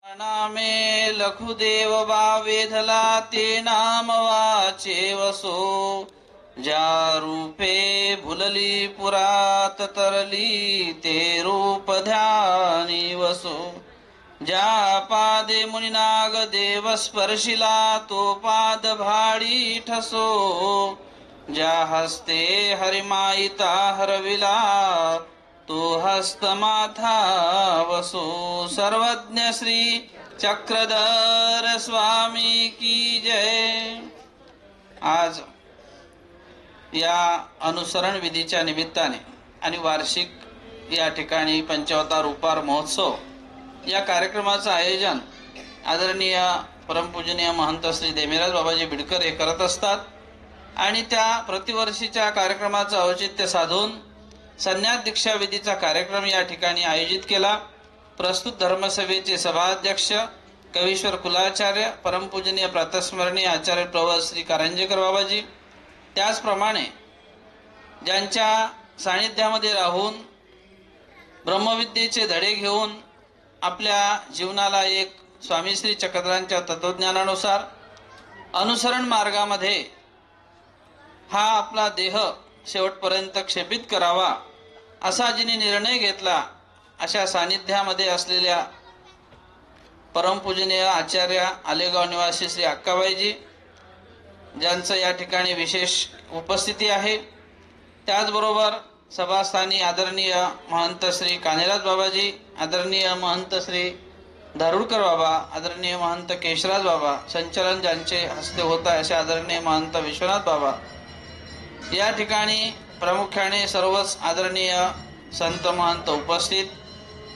नामे लखुदेव वेधला ते नाम वाचे वसो ज्या रूपे भुलली पुरात तरली ते रूप ध्यानी वसो ज्या पादे मुनिनाग देव स्पर्शिला तो पाद भाडी ठसो ज्या हस्ते हरिमाईता हरविला तो हस्त माथा वसो सर्वज्ञ श्री चक्रधर स्वामी की जय। आज या अनुसरण विधीच्या निमित्ताने आणि वार्षिक या ठिकाणी पंचावतार उपार महोत्सव या कार्यक्रमाचं आयोजन आदरणीय परमपूजनीय महंत श्री देमेराज बाबाजी बिडकर हे करत असतात आणि त्या प्रतिवर्षीच्या कार्यक्रमाचं औचित्य साधून संन्यास दीक्षा विधीचा कार्यक्रम या ठिकाणी आयोजित केला। प्रस्तुत धर्मसभेचे सभाध्यक्ष कवीश्वर कुलाचार्य परमपूजनीय प्रातस्मरणीय आचार्य प्रवत श्री कारंजेकर बाबाजी, त्याचप्रमाणे ज्यांच्या सानिध्यामध्ये राहून ब्रह्मविद्येचे धडे घेऊन आपल्या जीवनाला एक स्वामी श्री चक्रधरांच्या तत्वज्ञानानुसार अनुसरण मार्गामध्ये हा आपला देह शेवटपर्यंत क्षेपित करावा असा जिने निर्णय घेतला, अशा सानिध्यामध्ये असलेल्या परमपूजनीय आचार्य आलेगाव निवासी श्री अक्काबाईजी, ज्यांचं या ठिकाणी विशेष उपस्थिती आहे, त्याचबरोबर सभास्थानी आदरणीय महंत श्री कान्हेराज बाबाजी, आदरणीय महंत श्री धारुरकर बाबा, आदरणीय महंत केशराज बाबा, संचलन ज्यांचे हस्ते होत आहे असे आदरणीय महंत विश्वनाथ बाबा, या ठिकाणी प्रामुख्याने सर्वच आदरणीय संत महंत उपस्थित,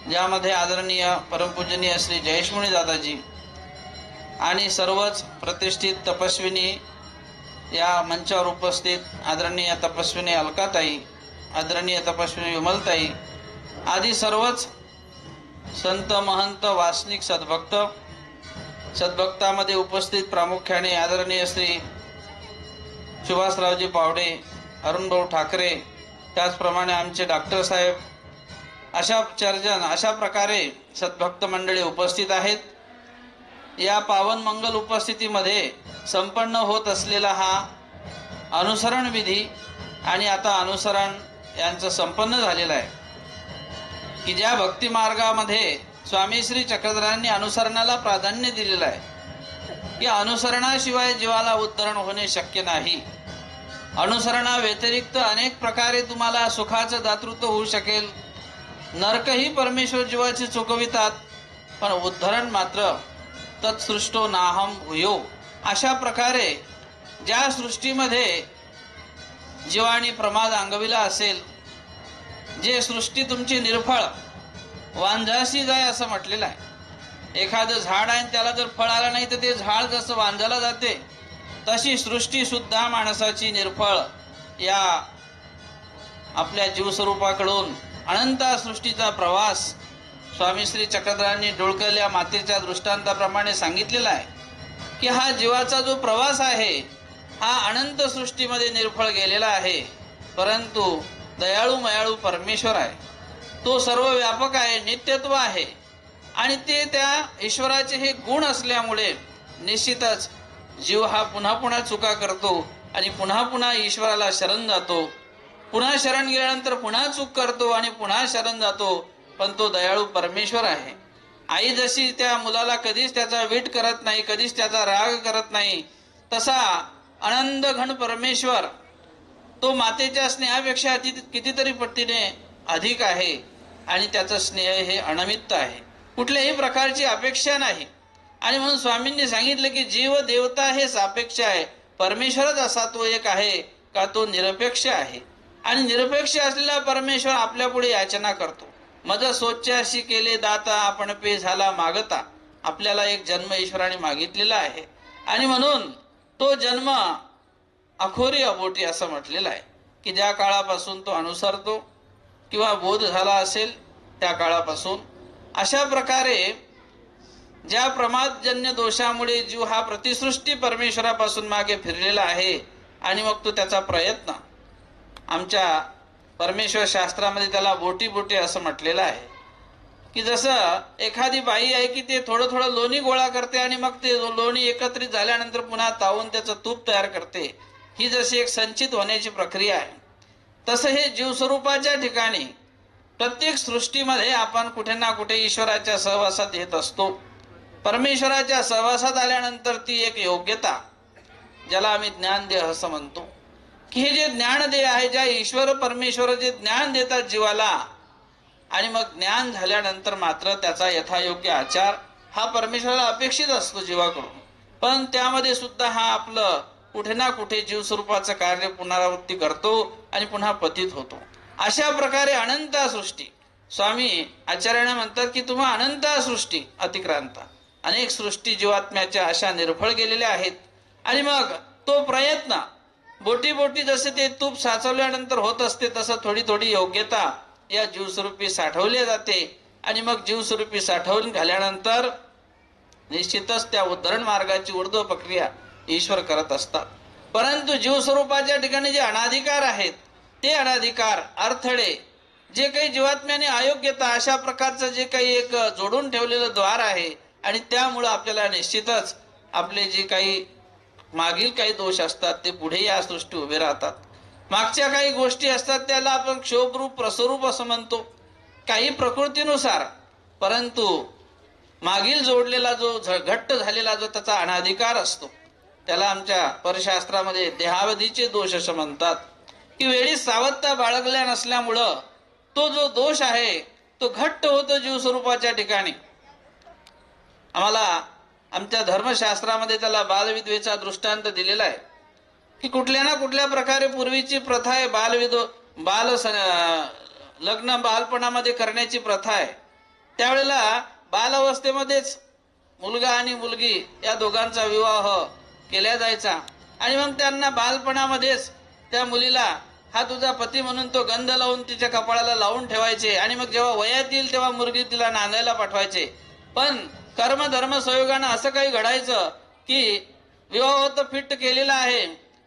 ज्यामध्ये आदरणीय परमपूजनीय श्री जयेशमुनी दादाजी आणि सर्वच प्रतिष्ठित तपस्विनी या मंचावर उपस्थित आदरणीय तपस्विनी अलकाताई, आदरणीय तपस्विनी विमलताई आदी सर्वच संत महंत वासनिक सद्भक्त, सद्भक्तामध्ये उपस्थित प्रामुख्याने आदरणीय श्री सुभाषरावजी पावडे, अरुणभाऊ ठाकरे, त्याचप्रमाणे आमचे डॉक्टर साहेब, अशा प्रकारे सद्भक्त मंडळी उपस्थित आहेत। या पावन मंगल उपस्थितीमध्ये संपन्न होत असलेला हा अनुसरण विधी आणि आता अनुसरण यांचं संपन्न झालेलं आहे की ज्या भक्ती मार्गामध्ये स्वामी श्री चक्रधरांनी अनुसरणाला प्राधान्य दिलेलं आहे की अनुसरणाशिवाय जीवाला उद्धरण होणे शक्य नाही। अनुसरणा व्यतिरिक्त अनेक प्रकारे तुम्हाला सुखाचं दातृत्व होऊ शकेल, नरकही परमेश्वर जीवाचे चुकवितात, पण उद्धरण मात्र तत्सृष्टो नाहम भूयो, अशा प्रकारे ज्या सृष्टीमध्ये जीवाने प्रमाद अंगविला असेल, जे सृष्टी तुमची निर्फळ वांझाशी जाय असं म्हटलेलं आहे। एखादं झाड आहे त्याला जर फळ आलं नाही तर ते झाड जसं वांझाला जाते, तशी सृष्टी सुद्धा माणसाची निर्फळ या आपल्या जीवस्वरूपाकडून अनंत सृष्टीचा प्रवास स्वामी श्री चक्रधरांनी डोळकल्या मातेच्या दृष्टांताप्रमाणे सांगितलेला आहे की हा जीवाचा जो प्रवास आहे हा अनंत सृष्टीमध्ये निर्फळ गेलेला आहे, परंतु दयाळू मयाळू परमेश्वर आहे, तो सर्व व्यापक आहे, नित्यत्व आहे आणि ते त्या ईश्वराचे हे गुण असल्यामुळे निश्चितच जीव हा पुन्हा पुन्हा चुका करतो आणि पुन्हा पुन्हा ईश्वराला शरण जातो, पुन्हा शरण गेल्यानंतर पुन्हा चूक करतो आणि पुन्हा शरण जातो, पण तो दयाळू परमेश्वर आहे। आई जशी त्या मुलाला कधीच त्याचा वीट करत नाही, कधीच त्याचा राग करत नाही, तसा आनंद घन परमेश्वर तो मातेच्या स्नेहापेक्षा कितीतरी पटीने अधिक आहे आणि त्याचा स्नेह हे अनमित्त आहे, कुठल्याही प्रकारची अपेक्षा नाही। आणि म्हणून स्वामींनी सांगितलं की जीव देवता हे सापेक्ष आहे, परमेश्वरच असा तो एक आहे का तो निरपेक्ष आहे आणि निरपेक्ष असलेला परमेश्वर आपल्या पुढे याचना करतो। मज सोच्याशी केले दाता आपण पे झाला मागता, आपल्याला एक जन्म ईश्वराने मागितलेला आहे आणि म्हणून तो जन्म अखोरी अबोटी असं म्हटलेलं आहे की ज्या काळापासून तो अनुसरतो किंवा बोध झाला असेल त्या काळापासून अशा प्रकारे ज्या प्रमादजन्य दोषामुळे जीव हा प्रतिसृष्टी परमेश्वरापासून मागे फिरलेला आहे आणि मग तो त्याचा प्रयत्न आमच्या परमेश्वर शास्त्रामध्ये त्याला बोटी बोटी असं म्हटलेलं आहे की जसं एखादी बाई आहे की ते थोडं थोडं लोणी गोळा करते आणि मग ते लोणी एकत्रित झाल्यानंतर पुन्हा तावून त्याचं तूप तयार करते, ही जशी एक संचित होण्याची प्रक्रिया आहे, तसं हे जीवस्वरूपाच्या ठिकाणी प्रत्येक सृष्टीमध्ये आपण कुठे ना कुठे ईश्वराच्या सहवासात येत असतो. परमेश्वराच्या सहवासात आल्यानंतर ती एक योग्यता, ज्याला आम्ही ज्ञानदेह असं म्हणतो, की हे जे ज्ञानदेह आहे, ज्या ईश्वर परमेश्वर जे ज्ञान देतात जीवाला, आणि मग ज्ञान झाल्यानंतर मात्र त्याचा यथायोग्य आचार हा परमेश्वराला अपेक्षित असतो जीवाकडून. पण त्यामध्ये सुद्धा हा आपलं कुठे ना कुठे जीवस्वरूपाचं कार्य पुनरावृत्ती करतो आणि पुन्हा पतित होतो. अशा प्रकारे अनंत सृष्टी, स्वामी आचार्याने म्हणतात की तुम्हा अनंत सृष्टी अतिक्रांता, अनेक सृष्टी जीवात्म्याच्या अशा निर्फळ गेलेल्या आहेत. आणि मग तो प्रयत्न बोटी बोटी जसे ते तूप साचवल्यानंतर होत असते, तसं थोडी थोडी योग्यता या जीवस्वरूपी साठवली जाते. आणि मग जीवस्वरूपी साठवून झाल्यानंतर निश्चितच त्या उद्धरण मार्गाची ऊर्ध्व प्रक्रिया ईश्वर करत असतात. परंतु जीवस्वरूपाच्या ठिकाणी जे अनाधिकार आहेत, ते अनाधिकार अडथळे जे काही जीवात्म्याने अयोग्यता अशा प्रकारचं जे काही एक जोडून ठेवलेलं द्वार आहे, आणि त्यामुळं आपल्याला निश्चितच आपले जे काही मागील काही दोष असतात ते पुढे या सृष्टी उभे राहतात. मागच्या काही गोष्टी असतात त्याला आपण क्षोभरूप प्रस्वरूप असं म्हणतो, काही प्रकृतीनुसार, परंतु मागील जोडलेला जो घट्ट झालेला जो त्याचा अनाधिकार असतो, त्याला आमच्या परशास्त्रामध्ये देहावधीचे दोष असं म्हणतात, की वेळी सावधता बाळगल्या नसल्यामुळं तो जो दोष आहे तो घट्ट होतो जीवस्वरूपाच्या ठिकाणी. आम्हाला आमच्या धर्मशास्त्रामध्ये त्याला बालविधवेचा दृष्टांत दिलेला आहे, की कुठल्या ना कुठल्या प्रकारे पूर्वीची प्रथा आहे, लग्न बालपणामध्ये करण्याची प्रथा आहे. त्यावेळेला बाल अवस्थेमध्येच मुलगा आणि मुलगी या दोघांचा विवाह केला जायचा. आणि मग त्यांना बालपणामध्येच त्या मुलीला हा तुझा पती म्हणून तो गंध लावून तिच्या कपाळाला लावून ठेवायचे. आणि मग जेव्हा वयात येईल तेव्हा मुलगी तिला नांदायला पाठवायचे. पण कर्म धर्म संयोगानं असं काही घडायचं की विवाह तर फिट केलेला आहे,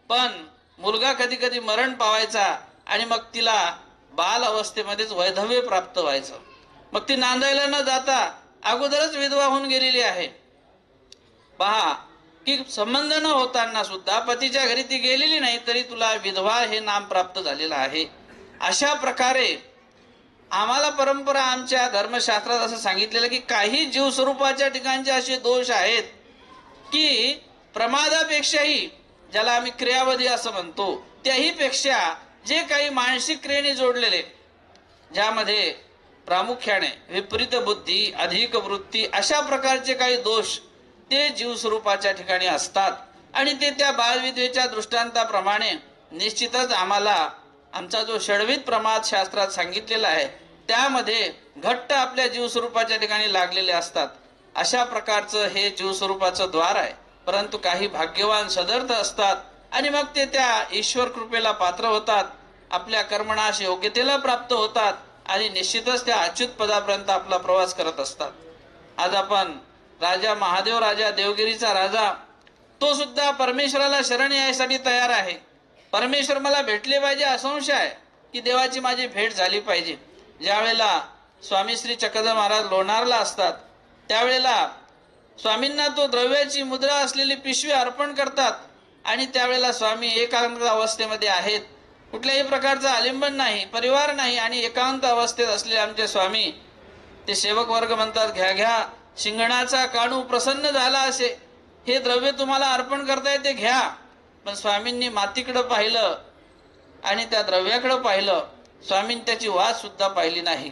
पण मुलगा कधी कधी मरण पावायचा आणि मग तिला बाल अवस्थेमध्येच वैधव्य प्राप्त व्हायचं. मग ती नांदायला न जाता अगोदरच विधवा होऊन गेलेली आहे. पहा की संबंध न होताना सुद्धा पतीच्या घरी ती गेलेली नाही, तरी तुला विधवा हे नाम प्राप्त झालेलं आहे. अशा प्रकारे आम्हाला परंपरा आमच्या धर्मशास्त्रात असं सांगितलेलं की काही जीवस्वरूपाच्या ठिकाणचे असे दोष आहेत की प्रमादापेक्षाही, ज्याला आम्ही क्रियावधी असं म्हणतो, त्याही पेक्षा जे काही मानसिक क्रियेने जोडलेले, ज्यामध्ये प्रामुख्याने विपरीत बुद्धी, अधिक वृत्ती अशा प्रकारचे काही दोष ते जीवस्वरूपाच्या ठिकाणी असतात. आणि ते त्या बालविधवेच्या दृष्टांताप्रमाणे निश्चितच आम्हाला आमचा जो षड्विध प्रमाद शास्त्रात सांगितलेला आहे त्यामध्ये घट्ट आपल्या जीवस्वरूपाच्या ठिकाणी लागलेले असतात. अशा प्रकारचं हे जीवस्वरूपाचं द्वार आहे. परंतु काही भाग्यवान सदर्थ असतात आणि मग ते त्या ईश्वर कृपेला पात्र होतात, आपल्या कर्मणाश योग्यतेला प्राप्त होतात आणि निश्चितच त्या अच्युत पदापर्यंत आपला प्रवास करत असतात. आज आपण राजा महादेव राजा, देवगिरीचा राजा, तो सुद्धा परमेश्वराला शरण यायसाठी तयार आहे. परमेश्वर मला भेटले पाहिजे असंशय आहे की देवाची माझी भेट झाली पाहिजे. ज्या वेळेला स्वामी श्री चक्रधर महाराज लोणारला असतात त्यावेळेला स्वामींना तो द्रव्याची मुद्रा असलेली पिशवी अर्पण करतात. आणि त्यावेळेला स्वामी एकांत अवस्थेमध्ये आहेत, कुठल्याही प्रकारचं आलिंबन नाही, परिवार नाही, आणि एकांत अवस्थेत असलेले आमचे स्वामी, ते सेवक वर्ग म्हणतात, घ्या घ्या शिंगणाचा काणू प्रसन्न झाला असे, हे द्रव्य तुम्हाला अर्पण करताय ते घ्या. पण स्वामींनी मातीकडे पाहिलं आणि त्या द्रव्याकडे पाहिलं. स्वामींनी त्याची वाट सुद्धा पाहिली नाही.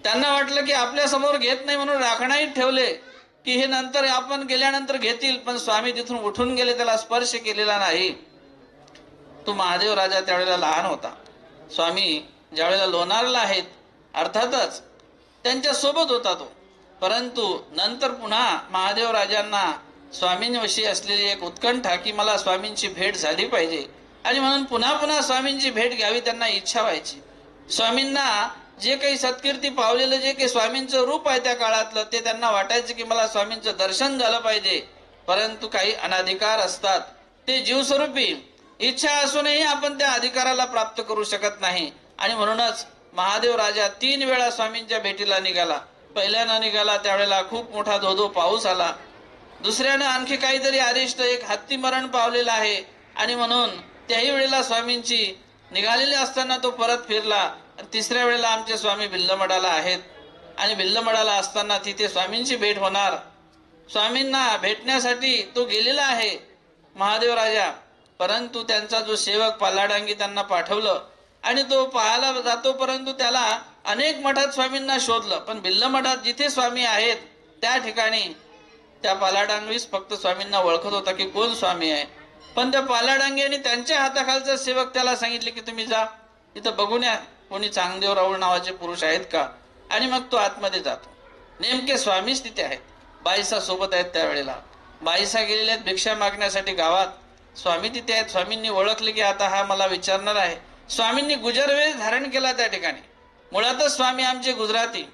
त्यांना वाटलं की आपल्या समोर घेत नाही म्हणून राखणाही ठेवले की हे नंतर आपण गेल्यानंतर घेतील. पण स्वामी तिथून उठून गेले, त्याला स्पर्श केलेला नाही. तो महादेव राजा त्यावेळेला लहान होता. स्वामी ज्यावेळेला लोणारला आहेत अर्थातच त्यांच्या सोबत होता तो. परंतु नंतर पुन्हा महादेव राजांना स्वामींविषयी असलेली एक उत्कंठा की मला स्वामींची भेट झाली पाहिजे, आणि म्हणून पुन्हा पुन्हा स्वामींची भेट घ्यावी त्यांना इच्छा व्हायची. स्वामींना जे काही सत्कीर्ती पावलेलं जे काही स्वामींचं रूप आहे त्या काळातलं, ते त्यांना वाटायचं की मला स्वामींचं दर्शन झालं पाहिजे. परंतु काही अनाधिकार असतात, ते जीवस्वरूपी इच्छा असूनही आपण त्या अधिकाराला प्राप्त करू शकत नाही. आणि म्हणूनच महादेव राजा 3 वेळा स्वामींच्या भेटीला निघाला. पहिल्यांदा निघाला त्यावेळेला खूप मोठा धोधो पाऊस आला. दुसऱ्यानं आणखी काहीतरी अरिष्ट, एक हत्ती मरण पावलेला आहे आणि म्हणून त्याही वेळेला स्वामींची निघालेले असताना तो परत फिरला. आणि तिसऱ्या वेळेला आमचे स्वामी भिल्लमठाला आहेत आणि भिल्लमठाला असताना तिथे स्वामींची भेट होणार. स्वामींना भेटण्यासाठी तो गेलेला आहे महादेव राजा. परंतु त्यांचा जो सेवक पालाडांगी त्यांना पाठवलं आणि तो पाहायला जातो, परंतु त्याला अनेक मठात स्वामींना शोधलं, पण भिल्लमठात जिथे स्वामी आहेत त्या ठिकाणी त्या पालाडांगीस फक्त स्वामींना ओळखत होता की कोण स्वामी आहे. पण त्या पालाडांगी आणि त्यांच्या हाताखालचा सेवक त्याला सांगितले की तुम्ही जा इथं बघून या कोणी चांगदेव राऊळ नावाचे पुरुष आहेत का. आणि मग तो आतमध्ये जातो. नेमके स्वामीच तिथे आहेत. बाईसा सोबत आहेत. त्यावेळेला बाईसा गेलेल्या आहेत भिक्षा मागण्यासाठी गावात. स्वामी तिथे आहेत. स्वामींनी ओळखले की आता हा मला विचारणार आहे. स्वामींनी गुजर वेश धारण केला त्या ठिकाणी. मुळातच स्वामी आमचे गुजराती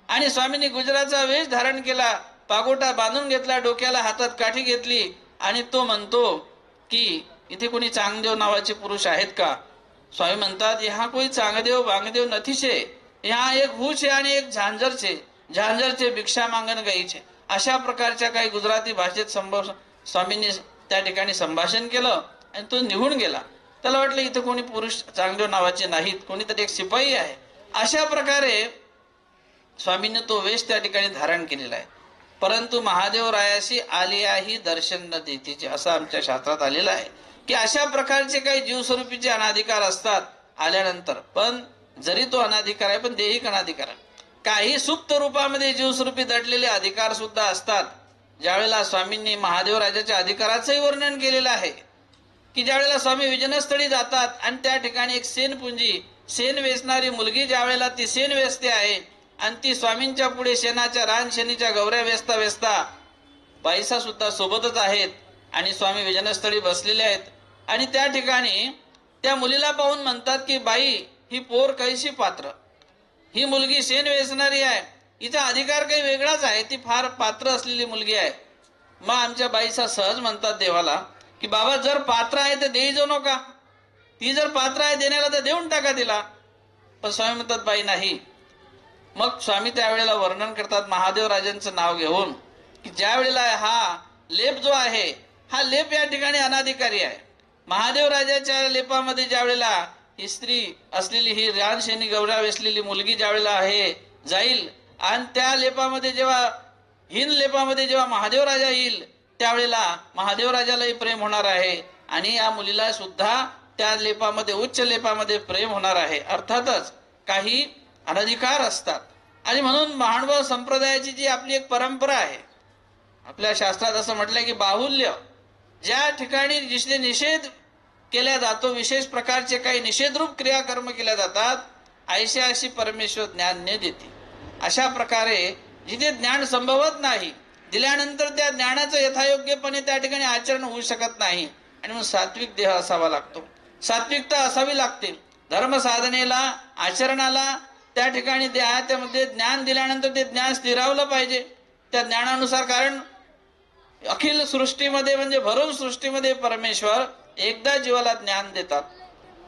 आणि स्वामींनी गुजराचा वेश धारण केला. पागोटा बांधून घेतला, डोक्याला हातात काठी घेतली आणि तो म्हणतो की इथे कोणी चांगदेव नावाचे पुरुष आहेत का. स्वामी म्हणतात यहाँ कोई चांगदेव बांगदेव નથી છે. यहाँ एक हू छे आणि एक झांझर छे. झांझर छे भिक्षा मागण गई छे. अशा प्रकारच्या काही गुजराती भाषेत स्वामींनी त्या ठिकाणी संभाषण केलं आणि तो निघून गेला. त्याला वाटलं इथं कोणी पुरुष चांगदेव नावाचे नाहीत, कोणीतरी एक शिपाई आहे. अशा प्रकारे स्वामींनी तो वेश त्या ठिकाणी धारण केलेला आहे. परंतु महादेव रायाशी आलियाही दर्शन न देतीचे असं आमच्या शास्त्रात आलेलं आहे की अशा प्रकारचे काही जीवस्वरूपीचे अनाधिकार असतात आल्यानंतर. पण जरी तो अनाधिकार आहे पण देहिक अनाधिकार आहे. काही सुप्त रूपामध्ये जीवस्वरूपी दडलेले अधिकार सुद्धा असतात. ज्यावेळेला स्वामींनी महादेव राजाच्या अधिकाराचंही वर्णन केलेलं आहे की ज्यावेळेला स्वामी विजनस्थळी जातात आणि त्या ठिकाणी एक सेनपुंजी, शेण वेचणारी मुलगी ज्यावेळेला ती शेण वेचते आहे आणि ती स्वामींच्या पुढे शेणाच्या रानशेणीच्या गौऱ्या वेचता वेचता बाईसा सुद्धा सोबतच आहेत आणि स्वामी विजनस्थळी बसलेले आहेत. आणि त्या ठिकाणी त्या मुलीला पाहून म्हणतात की बाई ही पोर कैशी पात्र. ही मुलगी शेण वेचणारी आहे, हिचा अधिकार काही वेगळाच आहे, ती फार पात्र असलेली मुलगी आहे. मग आमच्या बाईसा सहज म्हणतात देवाला की बाबा जर पात्र आहे तर देई जाऊ नका. ती जर पात्र आहे देण्याला तर देऊन टाका तिला. पण स्वामी म्हणतात बाई नाही. मग स्वामी त्यावेळेला वर्णन करतात महादेव राजांचं नाव घेऊन की ज्या वेळेला हा लेप जो आहे हा लेप या ठिकाणी अनाधिकारी आहे. महादेव राजाच्या लेपामध्ये ज्या वेळेला ही स्त्री असलेली ही रानशेणी गौरा वेसलेली मुलगी ज्या वेळेला आहे जाईल आणि त्या लेपामध्ये जेव्हा हिन लेपामध्ये जेव्हा महादेव राजा येईल त्यावेळेला महादेव राजालाही प्रेम होणार आहे आणि या मुलीला सुद्धा त्या लेपामध्ये उच्च लेपामध्ये प्रेम होणार आहे. अर्थातच काही अनधिकार असतात आणि म्हणून महानुभाव संप्रदायाची जी आपली एक परंपरा आहे, आपल्या शास्त्रात असं म्हटलंय की बाहुल्य ज्या ठिकाणी जिथे निषेध केला जातो, विशेष प्रकारचे काही निषेधरूप क्रियाकर्म केल्या जातात, ऐशाशी परमेश्वर ज्ञान न देते. अशा प्रकारे जिथे ज्ञान संभवत नाही, दिल्यानंतर त्या ज्ञानाचं यथायोग्यपणे त्या ठिकाणी आचरण होऊ शकत नाही आणि मग सात्विक देह असावा लागतो, सात्विकता असावी लागते. धर्म साधनेला, आचरणाला त्या ठिकाणी त्यामध्ये ज्ञान दिल्यानंतर ते ज्ञान स्थिरावलं पाहिजे त्या ज्ञानानुसार. कारण अखिल सृष्टीमध्ये म्हणजे भरून सृष्टीमध्ये परमेश्वर एकदा जीवाला ज्ञान देतात,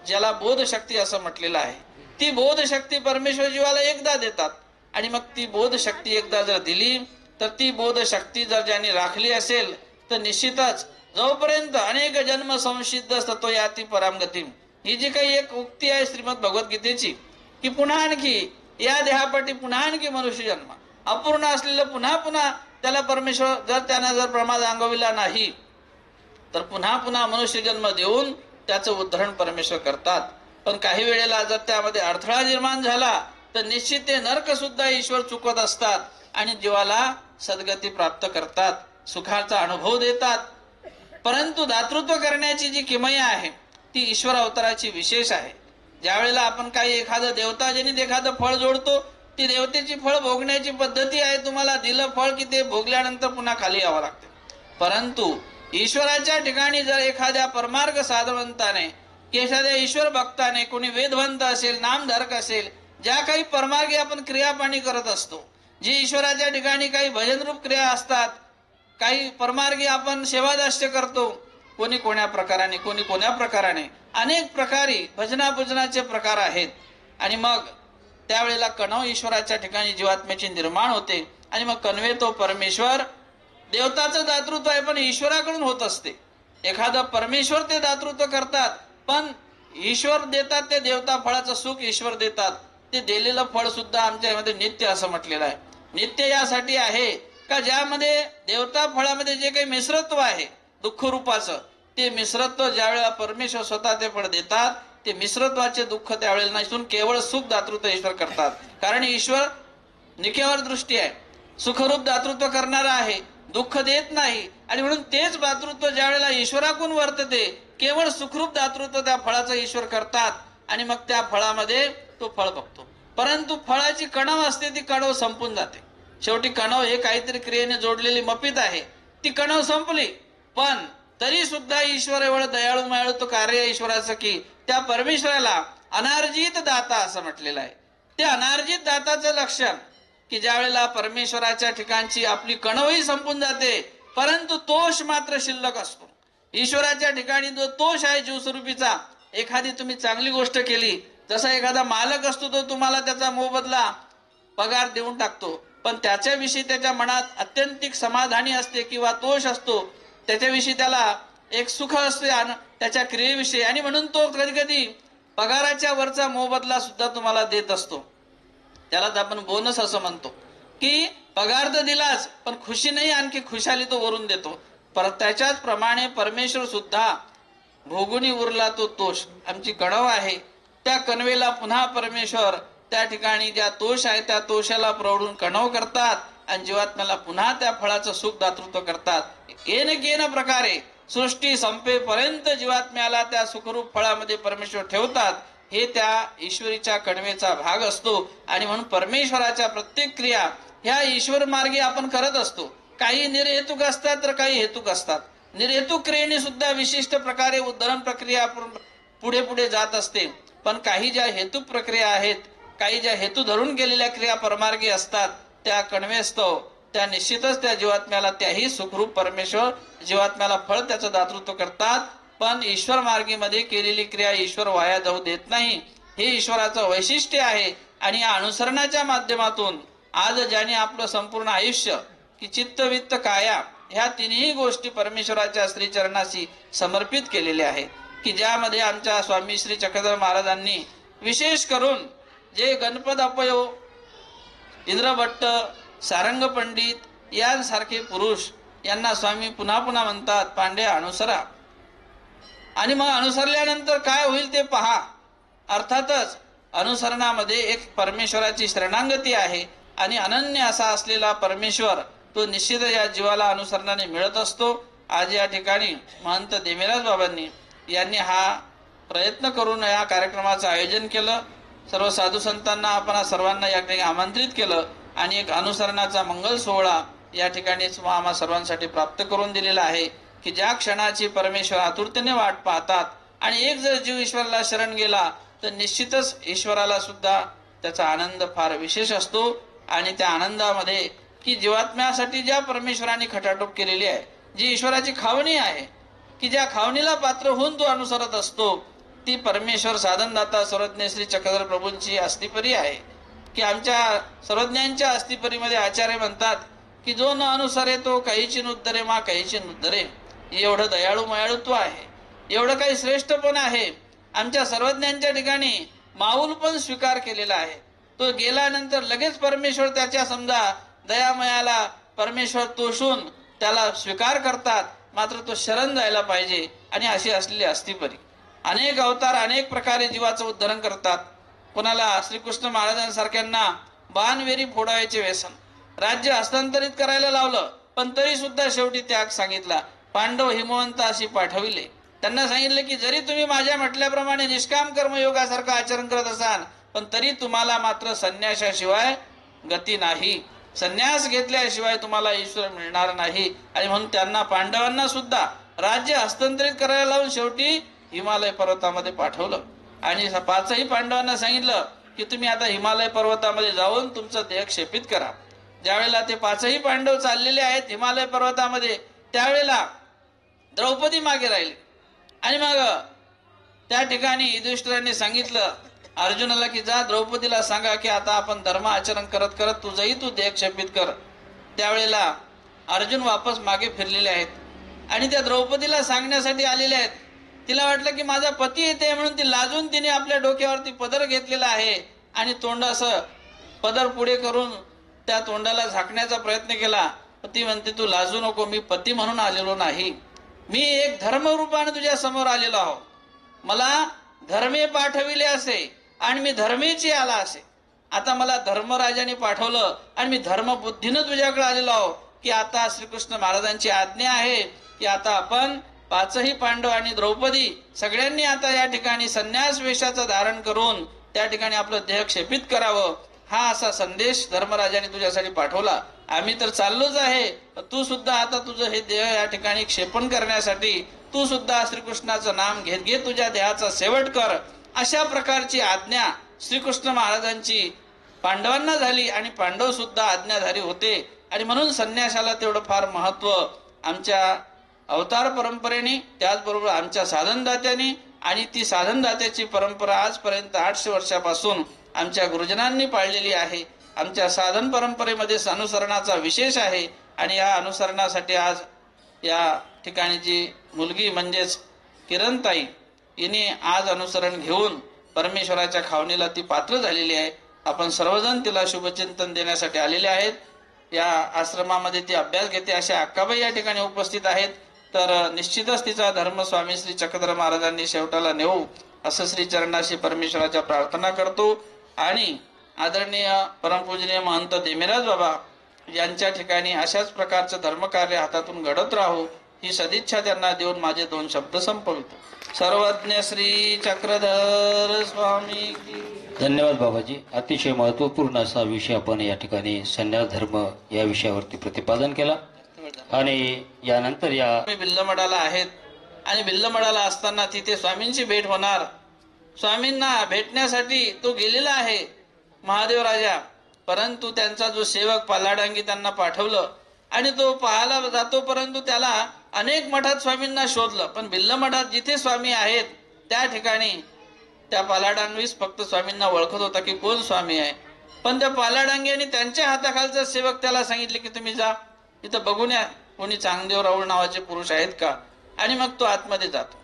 ज्याला बोध शक्ती असं म्हटलेलं आहे. ती बोध शक्ती परमेश्वर जीवाला एकदा देतात आणि मग ती बोध शक्ती एकदा जर दिली तर ती बोध शक्ती जर ज्यांनी राखली असेल तर निश्चितच जोपर्यंत अनेक जन्म संसिद्ध सतो याती परामगती, ही जी काही एक उक्ती आहे श्रीमद भगवद्गीतेची की पुन्हा आणखी या देहापाठी पुन्हा आणखी मनुष्य जन्म अपूर्ण असलेलं पुन्हा पुन्हा त्याला परमेश्वर जर त्यानं जर प्रमाद अंगविला नाही तर पुन्हा पुन्हा मनुष्य जन्म देऊन त्याचं उद्धरण परमेश्वर करतात. पण काही वेळेला जर त्यामध्ये अडथळा निर्माण झाला तर निश्चित ते नरक सुद्धा ईश्वर चुकवत असतात आणि जीवाला सद्गती प्राप्त करतात, सुखाचा अनुभव देतात. परंतु दातृत्व करण्याची जी किमया आहे ती ईश्वर अवताराची विशेष आहे. ज्या वेळेला आपण काही एखादं देवताजनित एखादं फळ जोडतो, ती देवतेची फळ भोगण्याची पद्धती आहे. तुम्हाला दिलं फळ की ते भोगल्यानंतर पुन्हा खाली यावं लागते. परंतु ईश्वराच्या ठिकाणी जर एखाद्या परमार्ग साधवंताने की एखाद्या ईश्वर भक्ताने, कोणी वेदवंत असेल, नामधारक असेल, ज्या काही परमार्गी आपण क्रियापाणी करत असतो, जी ईश्वराच्या ठिकाणी काही भजनरूप क्रिया असतात, काही परमार्गी आपण सेवादास्य करतो, कोणी कोण्या प्रकाराने, कोणी कोण्या प्रकाराने, अनेक प्रकारी भजनापूजनाचे प्रकार आहेत. आणि मग त्यावेळेला कणव ईश्वराच्या ठिकाणी जीवात्म्याची निर्माण होते आणि मग कणवे तो परमेश्वर देवताचं दातृत्व आहे पण ईश्वराकडून होत असते. एखादं परमेश्वर ते दातृत्व करतात पण ईश्वर देतात, ते देवता फळाचं सुख ईश्वर देतात. ते दिलेलं फळ सुद्धा आमच्या मध्ये नित्य असं म्हटलेलं आहे. नित्य यासाठी आहे का ज्यामध्ये देवता फळामध्ये जे काही मिश्रत्व आहे दुःख रूपाचं, ते मिश्रत्व ज्या वेळेला परमेश्वर स्वतः ते फळ देतात, ते मिश्रत्वाचे दुःख त्यावेळेला नसून केवळ सुख दातृत्व ईश्वर करतात. कारण ईश्वर निकेवर दृष्टी आहे, सुखरूप दातृत्व करणारा आहे, दुःख देत नाही. आणि म्हणून तेच दातृत्व ज्या वेळेला ईश्वराकडून वर्तते, केवळ सुखरूप दातृत्व त्या फळाचं ईश्वर करतात आणि मग त्या फळामध्ये तो फळ बघतो. परंतु फळाची कणव असते, ती कणव संपून जाते. शेवटी कणव हे काहीतरी क्रियेने जोडलेली मपित आहे, ती कणव संपली. पण तरी सुद्धा ईश्वर एवढं दयाळू मायाळू तो कार्य ईश्वराचं की त्या परमेश्वराला अनार्जित दाता असं म्हटलेलं आहे. ते अनार्जित दाताचं लक्षण की ज्या वेळेला परमेश्वराच्या ठिकाणची आपली कणवही संपून जाते परंतु तोष मात्र शिल्लक असतो. ईश्वराच्या ठिकाणी जो तोष आहे जीवस्वरूपीचा, एखादी तुम्ही चांगली गोष्ट केली, जसा एखादा मालक असतो तो तुम्हाला त्याचा मोबदला पगार देऊन टाकतो, पण त्याच्याविषयी त्याच्या मनात अत्यंतिक समाधानी असते किंवा तोष असतो, त्याच्याविषयी त्याला एक सुख असते त्याच्या क्रियेविषयी, आणि म्हणून तो कधी कधी पगाराच्या वरचा मोबदला सुद्धा तुम्हाला देत असतो. त्यालाच आपण बोनस असं म्हणतो की पगार तर दिलाच पण खुशी नाही, आणखी खुशाली तो वरून देतो. पर त्याच्याच प्रमाणे परमेश्वर सुद्धा भोगुनी उरला तो तोष. आमची कणव आहे, त्या कणवेला पुन्हा परमेश्वर त्या ठिकाणी ज्या तोष आहे त्या तोषाला प्रवडून कणव करतात आणि जीवात्म्याला पुन्हा त्या फळाचं सुख दातृत्व करतात. येन प्रकारे सृष्टी संपेपर्यंत जीवात्म्याला त्या सुखरूप फळामध्ये परमेश्वर ठेवतात. हे त्या ईश्वरीच्या कणवेचा भाग असतो. आणि म्हणून परमेश्वराच्या प्रत्येक क्रिया ह्या ईश्वर मार्गी आपण करत असतो. काही निर्हेतुक असतात तर काही हेतुक असतात. निर्हेतुक क्रियेने सुद्धा विशिष्ट प्रकारे उद्धरण प्रक्रिया पुढे पुढे जात असते. पण काही ज्या हेतुक प्रक्रिया आहेत, काही ज्या हेतू धरून केलेल्या क्रिया परमार्गी असतात, त्या कणवेस्तव त्या निश्चितच त्या जीवात्म्याला त्याही सुखरूप परमेश्वर जीवात्म्याला फळ त्याचं दातृत्व करतात. पण ईश्वर मार्गीमध्ये केलेली क्रिया ईश्वर वाया जाऊ देत नाही, हे ईश्वराचं वैशिष्ट्य आहे. आणि या अनुसरणाच्या माध्यमातून आज ज्याने आपलं संपूर्ण आयुष्य की चित्त वित्त काया ह्या तिन्ही गोष्टी परमेश्वराच्या श्रीचरणाशी समर्पित केलेल्या आहेत, की ज्यामध्ये आमच्या स्वामी श्री चक्रधर महाराजांनी विशेष करून जे गणपत अपयो, इंद्रभट्ट, सारंग पंडित यांसारखे पुरुष यांना स्वामी पुन्हा पुन्हा म्हणतात, पांडे अनुसरा. आणि मग अनुसरल्यानंतर काय होईल ते पहा. अर्थातच अनुसरणामध्ये एक परमेश्वराची शरणागती आहे आणि अनन्य असा असलेला परमेश्वर तो निश्चित या जीवाला अनुसरणाने मिळत असतो. आज या ठिकाणी महंत देमेराज बाबांनी यांनी हा प्रयत्न करून या कार्यक्रमाचं आयोजन केलं. सर्व साधू संतांना आपण सर्वांना या ठिकाणी आमंत्रित केलं आणि एक अनुसरणाचा मंगल सोहळा या ठिकाणीच आम्हा सर्वांसाठी प्राप्त करून दिलेला आहे, की ज्या क्षणाची परमेश्वर आतुरतेने वाट पाहतात आणि एक जर जीव ईश्वराला शरण गेला तर निश्चितच ईश्वराला सुद्धा त्याचा आनंद फार विशेष असतो. आणि त्या आनंदामध्ये की जीवात्म्यासाठी ज्या परमेश्वराने खटाटोप केलेली आहे, जी ईश्वराची खावणी आहे, की ज्या खावणीला पात्र होऊन तो अनुसरत असतो, ती परमेश्वर साधनदाता सर्वज्ञ श्री चक्रधर प्रभूंची अस्थिपरी आहे. की आमच्या सर्वज्ञांच्या अस्थिपरीमध्ये आचार्य म्हणतात की जो न अनुसरे तो काहीची नुद्धरे मा काहीची नुद्धरे. एवढं दयाळू मयाळूत्व आहे, एवढं काही श्रेष्ठपण आहे. आमच्या सर्वज्ञांच्या ठिकाणी माऊल पण स्वीकार केलेला आहे. तो गेल्यानंतर लगेच परमेश्वर त्याच्या समजा दयामयाला परमेश्वर तोषून त्याला स्वीकार करतात, मात्र तो शरण जायला पाहिजे. आणि अशी असलेली अस्थिपरी अनेक अवतार अनेक प्रकारे जीवाचं उद्धरण करतात. कोणाला श्रीकृष्ण महाराजांसारख्यांना बाणवेरी फोडायचे व्यसन, राज्य हस्तांतरित करायला लावलं, पण तरी सुद्धा शेवटी त्याग सांगितला. पांडव हिमवंत अशी पाठविले, त्यांना सांगितले की जरी तुम्ही माझ्या म्हटल्याप्रमाणे निष्काम कर्मयोगासारखं आचरण करत असाल, पण तरी तुम्हाला मात्र संन्यासाशिवाय गती नाही, संन्यास घेतल्याशिवाय तुम्हाला ईश्वर मिळणार नाही. आणि म्हणून त्यांना पांडवांना सुद्धा राज्य हस्तांतरित करायला लावून शेवटी हिमालय पर्वतामध्ये पाठवलं. आणि पाचही पांडवांना सांगितलं की तुम्ही आता हिमालय पर्वतामध्ये जाऊन तुमचं देह क्षेपित करा. ज्यावेळेला ते पाचही पांडव चाललेले आहेत हिमालय पर्वतामध्ये, त्यावेळेला द्रौपदी मागे राहिली. आणि मग त्या ठिकाणी युधिष्ठिरांनी सांगितलं अर्जुनाला की जा द्रौपदीला सांगा की आता आपण धर्म आचरण करत करत तुझंही तू देह क्षेपित कर. त्यावेळेला अर्जुन वापस मागे फिरलेले आहेत आणि त्या द्रौपदीला सांगण्यासाठी आलेले आहेत. तिला वाटलं की माझा पती येते म्हणून ती लाजून तिने आपल्या डोक्यावरती पदर घेतलेला आहे आणि तोंड असं पदर पुढे करून त्या तोंडाला झाकण्याचा प्रयत्न केला. ती म्हणते तू लाजू नको, मी पती म्हणून आलेलो नाही, मी एक धर्मरूपाने तुझ्या समोर आलेलो आहो. मला धर्मे पाठविले असे आणि मी धर्मेची आला असे. आता मला धर्मराजाने पाठवलं आणि मी धर्मबुद्धीनं तुझ्याकडे आलेलो आहो की आता श्रीकृष्ण महाराजांची आज्ञा आहे की आता आपण पाचही पांडव आणि द्रौपदी सगळ्यांनी आता या ठिकाणी संन्यास वेशाचं धारण करून त्या ठिकाणी आपलं देह क्षेपित करावं. हा असा संदेश धर्मराजाने तुझ्यासाठी पाठवला. आम्ही तर चाललोच आहे, तू सुद्धा आता तुझं हे देह या ठिकाणी क्षेपण करण्यासाठी तू सुद्धा श्रीकृष्णाचं नाम घेत घेत तुझ्या देहाचा शेवट कर. अशा प्रकारची आज्ञा श्रीकृष्ण महाराजांची पांडवांना झाली आणि पांडव सुद्धा आज्ञाधारी होते. आणि म्हणून संन्यासाला तेवढं फार महत्व आमच्या अवतार परंपरेने, त्याचबरोबर आमच्या साधनदात्यांनी, आणि ती साधनदात्याची परंपरा आजपर्यंत 800 वर्षापासून आमच्या गुरुजनांनी पाळलेली आहे. आमच्या साधन परंपरेमध्ये अनुसरणाचा विशेष आहे. आणि या अनुसरणासाठी आज या ठिकाणी जी मुलगी म्हणजेच किरणताई हिने आज अनुसरण घेऊन परमेश्वराच्या खावणीला ती पात्र झालेली आहे. आपण सर्वजण तिला शुभचिंतन देण्यासाठी आलेले आहेत. या आश्रमामध्ये ती अभ्यास घेते अशा अक्काबाई या ठिकाणी उपस्थित आहेत. तर निश्चितच तिचा धर्म स्वामी श्री चक्रधर महाराजांनी शेवटाला नेऊ असं श्री चरणाशी परमेश्वराच्या प्रार्थना करतो. आणि आदरणीय परमपूजनीय महंत देमेराज बाबा यांच्या ठिकाणी अशाच प्रकारचं धर्मकार्य हातातून घडत राहू ही सदिच्छा त्यांना देऊन माझे 2 शब्द संपवितो. सर्वज्ञ श्री चक्रधर स्वामी. धन्यवाद बाबाजी. अतिशय महत्वपूर्ण असा विषय आपण या ठिकाणी संन्यास धर्म या विषयावरती प्रतिपादन केला. आणि यानंतर या बिल्लमठाला आहेत आणि बिल्लमठाला असताना तिथे स्वामींची भेट होणार. स्वामींना भेटण्यासाठी तो गेलेला आहे महादेव राजा. परंतु त्यांचा जो सेवक पालाडांगी त्यांना पाठवलं आणि तो पाहायला जातो, परंतु त्याला अनेक मठात स्वामींना शोधलं. पण बिल्ल मठात जिथे स्वामी आहेत त्या ठिकाणी त्या पालाडांगीस फक्त स्वामींना ओळखत होता की कोण स्वामी आहे. पण त्या पालाडांगी आणि त्यांच्या हाताखालचा सेवक त्याला सांगितले की तुम्ही जा इथं बघून या कोणी चांगदेव राऊळ नावाचे पुरुष आहेत का. आणि मग तो आतमध्ये जातो.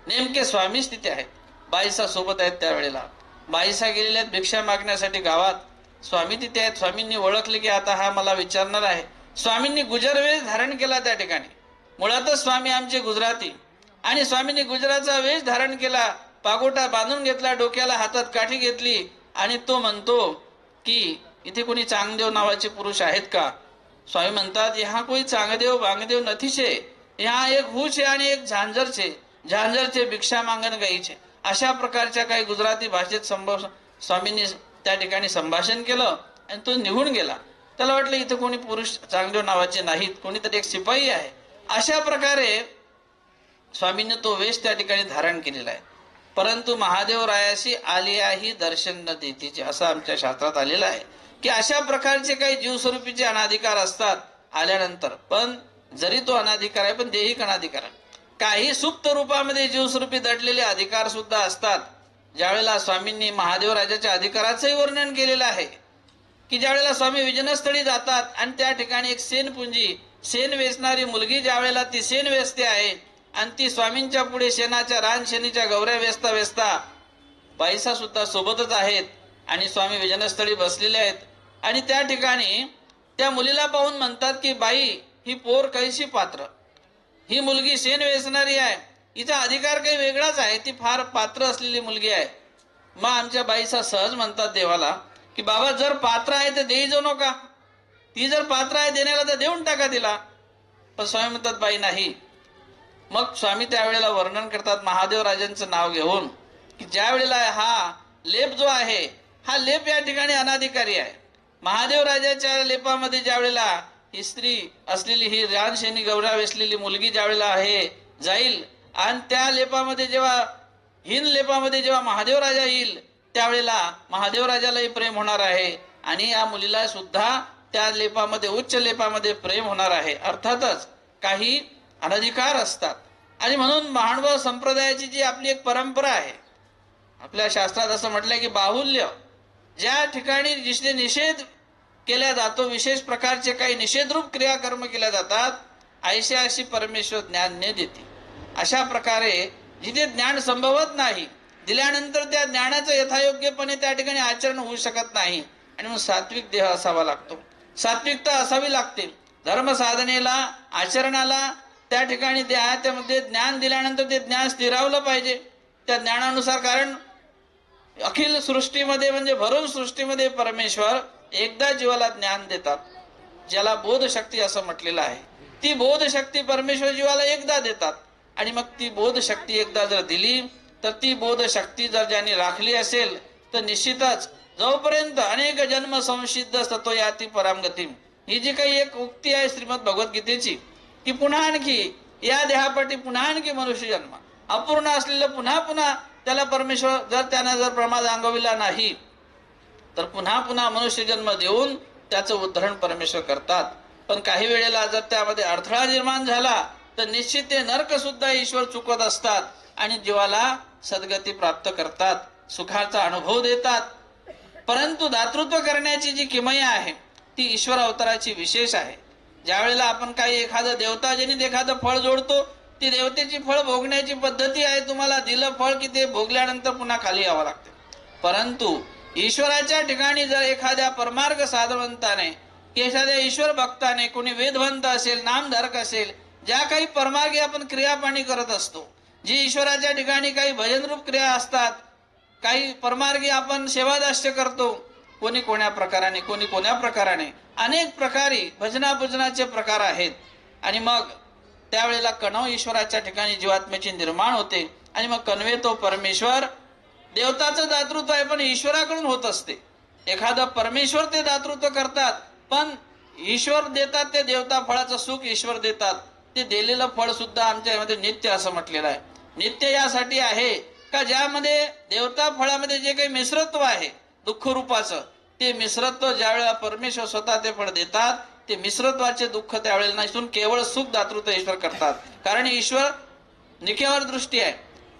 नेमके स्वामीच तिथे आहेत. बाईसा सोबत आहेत. त्यावेळेला बाईसा गेलेल्या आहेत भिक्षा मागण्यासाठी गावात. स्वामी तिथे आहेत. स्वामींनी ओळखले की आता हा मला विचारणार आहे. स्वामींनी गुजर वेश धारण केला त्या ठिकाणी. मुळातच स्वामी आमचे गुजराती आणि स्वामींनी गुजराचा वेश धारण केला. पागोटा बांधून घेतला, डोक्याला हातात काठी घेतली आणि तो म्हणतो की इथे कोणी चांगदेव नावाचे पुरुष आहेत का. स्वामी म्हणतात यहाँ कोई चांगदेव बांगदेव નથી છે, यहाँ एक हूँ છે आणि एक झांझर છે. झांझर છે भिक्षा मागण गई છે. अशा प्रकारच्या काही गुजराती भाषेत स्वामींनी त्या ठिकाणी संभाषण केलं आणि तो निघून गेला. त्याला वाटलं इथं कोणी पुरुष चांगदेव नावाचे नाहीत, कोणीतरी एक शिपाई आहे. अशा प्रकारे स्वामींनी तो वेश त्या ठिकाणी धारण केलेला आहे. परंतु महादेव रायाशी आलियाही दर्शन न देतीचे असं आमच्या शास्त्रात आलेलं आहे की अशा प्रकारचे काही जीवस्वरूपीचे अनाधिकार असतात आल्यानंतर. पण जरी तो अनाधिकार आहे पण देहिक अनाधिकार आहे. काही सुप्त रूपामध्ये जीवस्वरूपी दडलेले अधिकार सुद्धा असतात. ज्यावेळेला स्वामींनी महादेव राजाच्या अधिकाराचंही वर्णन केलेलं आहे की ज्यावेळेला स्वामी विजनस्थळी जातात आणि त्या ठिकाणी एक सेनपुंजी शेण वेचणारी मुलगी ज्यावेळेला ती शेण वेचते आहे आणि ती स्वामींच्या पुढे शेणाच्या रानशेणीच्या गौऱ्या वेचता वेचता बाईसा सुद्धा सोबतच आहेत आणि स्वामी विजनस्थळी बसलेले आहेत. आणि त्या ठिकाणी त्या मुलीला पाहून म्हणतात की बाई ही पोर कैशी पात्र. ही मुलगी शेण वेचणारी आहे, हिचा अधिकार काही वेगळाच आहे, ती फार पात्र असलेली मुलगी आहे. मग आमच्या बाईसा सहज म्हणतात देवाला की बाबा जर पात्र आहे तर देई जाऊ नका, ती जर पात्र आहे देण्याला तर देऊन टाका तिला. पण स्वामी म्हणतात बाई नाही. मग स्वामी त्यावेळेला वर्णन करतात महादेव राजांचं नाव घेऊन की ज्या वेळेला हा लेप जो आहे हा लेप या ठिकाणी अनाधिकारी आहे. महादेव राजाच्या लेपामध्ये ज्या वेळेला ही स्त्री असलेली ही रानशेणी गौरा वेसलेली मुलगी ज्या वेळेला आहे जाईल आणि त्या लेपामध्ये जेव्हा हिन लेपामध्ये जेव्हा महादेव राजा येईल त्यावेळेला महादेव राजालाही प्रेम होणार आहे आणि या मुलीला सुद्धा त्या लेपामध्ये उच्च लेपामध्ये प्रेम होणार आहे. अर्थातच काही अनधिकार असतात. आणि म्हणून महानुभाव संप्रदायाची जी आपली एक परंपरा आहे आपल्या शास्त्रात असं म्हटलंय की बाहुल्य, ज्या ठिकाणी जिथे निषेध केला जातो, विशेष प्रकारचे काही निषेधरूप क्रियाकर्म केल्या जातात, ऐशी अशी परमेश्वर ज्ञान न देते. अशा प्रकारे जिथे ज्ञान संभवत नाही, दिल्यानंतर त्या ज्ञानाचं यथायोग्यपणे त्या ठिकाणी आचरण होऊ शकत नाही, आणि मग सात्विक देह असावा लागतो, सात्विकता असावी लागते. धर्म साधनेला, आचरणाला त्या ठिकाणी त्यामध्ये ज्ञान दिल्यानंतर ते ज्ञान स्थिरावलं पाहिजे त्या ज्ञानानुसार. कारण अखिल सृष्टीमध्ये म्हणजे भरून सृष्टीमध्ये परमेश्वर एकदा जीवाला ज्ञान देतात, ज्याला बोधशक्ती असं म्हटलेलं आहे. ती बोधशक्ती परमेश्वर जीवाला एकदा देतात, आणि मग ती बोधशक्ती एकदा जर दिली तर ती बोधशक्ती जर ज्यांनी राखली असेल तर निश्चितच जोपर्यंत अनेक जन्म संसिद्ध सतो याती परामगतीम, ही जी काही एक उक्ती आहे श्रीमद भगवद्गीतेची, की पुन्हा आणखी या देहापाठी पुन्हा आणखी मनुष्य जन्म अपूर्ण असलेलं पुन्हा पुन्हा त्याला परमेश्वर जर त्यानं जर प्रमाद अंगविला नाही तर पुन्हा पुन्हा मनुष्य जन्म देऊन त्याचं उद्धरण परमेश्वर करतात. पण काही वेळेला जर त्यामध्ये अडथळा निर्माण झाला तर निश्चित ते नरक सुद्धा ईश्वर चुकवत असतात आणि जीवाला सद्गती प्राप्त करतात, सुखाचा अनुभव देतात. परंतु दातृत्व करण्याची जी किमया आहे ती ईश्वर अवताराची विशेष आहे. ज्या वेळेला आपण काही एखादं देवताजनित एखादं फळ जोडतो, ती देवतेची फळ भोगण्याची पद्धती आहे. तुम्हाला दिलं फळ की ते भोगल्यानंतर पुन्हा खाली यावं लागते. परंतु ईश्वराच्या ठिकाणी जर एखाद्या परमार्ग साधवंताने की एखाद्या ईश्वर भक्ताने, कोणी वेदवंत असेल, नामधारक असेल, ज्या काही परमार्गी आपण क्रियापाणी करत असतो, जी ईश्वराच्या ठिकाणी काही भजनरूप क्रिया असतात, काही परमार्गी आपण सेवादास्य करतो, कोणी कोण्या प्रकाराने, कोणी कोण्या प्रकाराने, अनेक प्रकारे भजनापूजनाचे प्रकार आहेत. आणि मग त्यावेळेला कणव ईश्वराच्या ठिकाणी जीवात्म्याची निर्माण होते, आणि मग कणवे तो परमेश्वर देवताचं दातृत्व आहे पण ईश्वराकडून होत असते. एखादं परमेश्वर ते दातृत्व करतात, पण ईश्वर देतात ते देवता फळाचं सुख ईश्वर देतात. ते दिलेलं फळ सुद्धा आमच्या यामध्ये नित्य असं म्हटलेलं आहे. नित्य यासाठी आहे का ज्यामध्ये देवता फळामध्ये जे काही मिश्रत्व आहे दुःख रूपाचं, ते मिश्रत्व ज्या वेळेला परमेश्वर स्वतः ते फळ देतात, ते मिश्रत्वाचे दुःख त्यावेळेला नसून केवळ सुख दातृत्व ईश्वर करतात. कारण ईश्वर निकेवर दृष्टी आहे,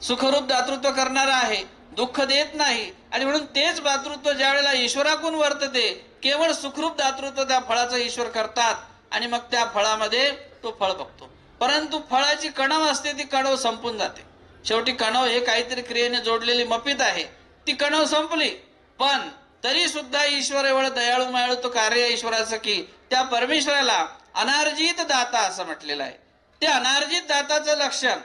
सुखरूप दातृत्व करणारा आहे, दुःख देत नाही. आणि म्हणून तेच दातृत्व ज्या वेळेला ईश्वराकडून वर्तते, केवळ सुखरूप दातृत्व त्या फळाचं ईश्वर करतात, आणि मग त्या फळामध्ये तो फळ बघतो. परंतु फळाची कणव असते, ती कणव संपून जाते. शेवटी कणव हे काहीतरी क्रियेने जोडलेली मपित आहे, ती कणव संपली. पण तरी सुद्धा ईश्वर एवढं दयाळू मायाळू तो कार्य ईश्वराचं की त्या परमेश्वराला अनार्जित दाता असं म्हटलेलं आहे. ते अनार्जित दाताचं लक्षण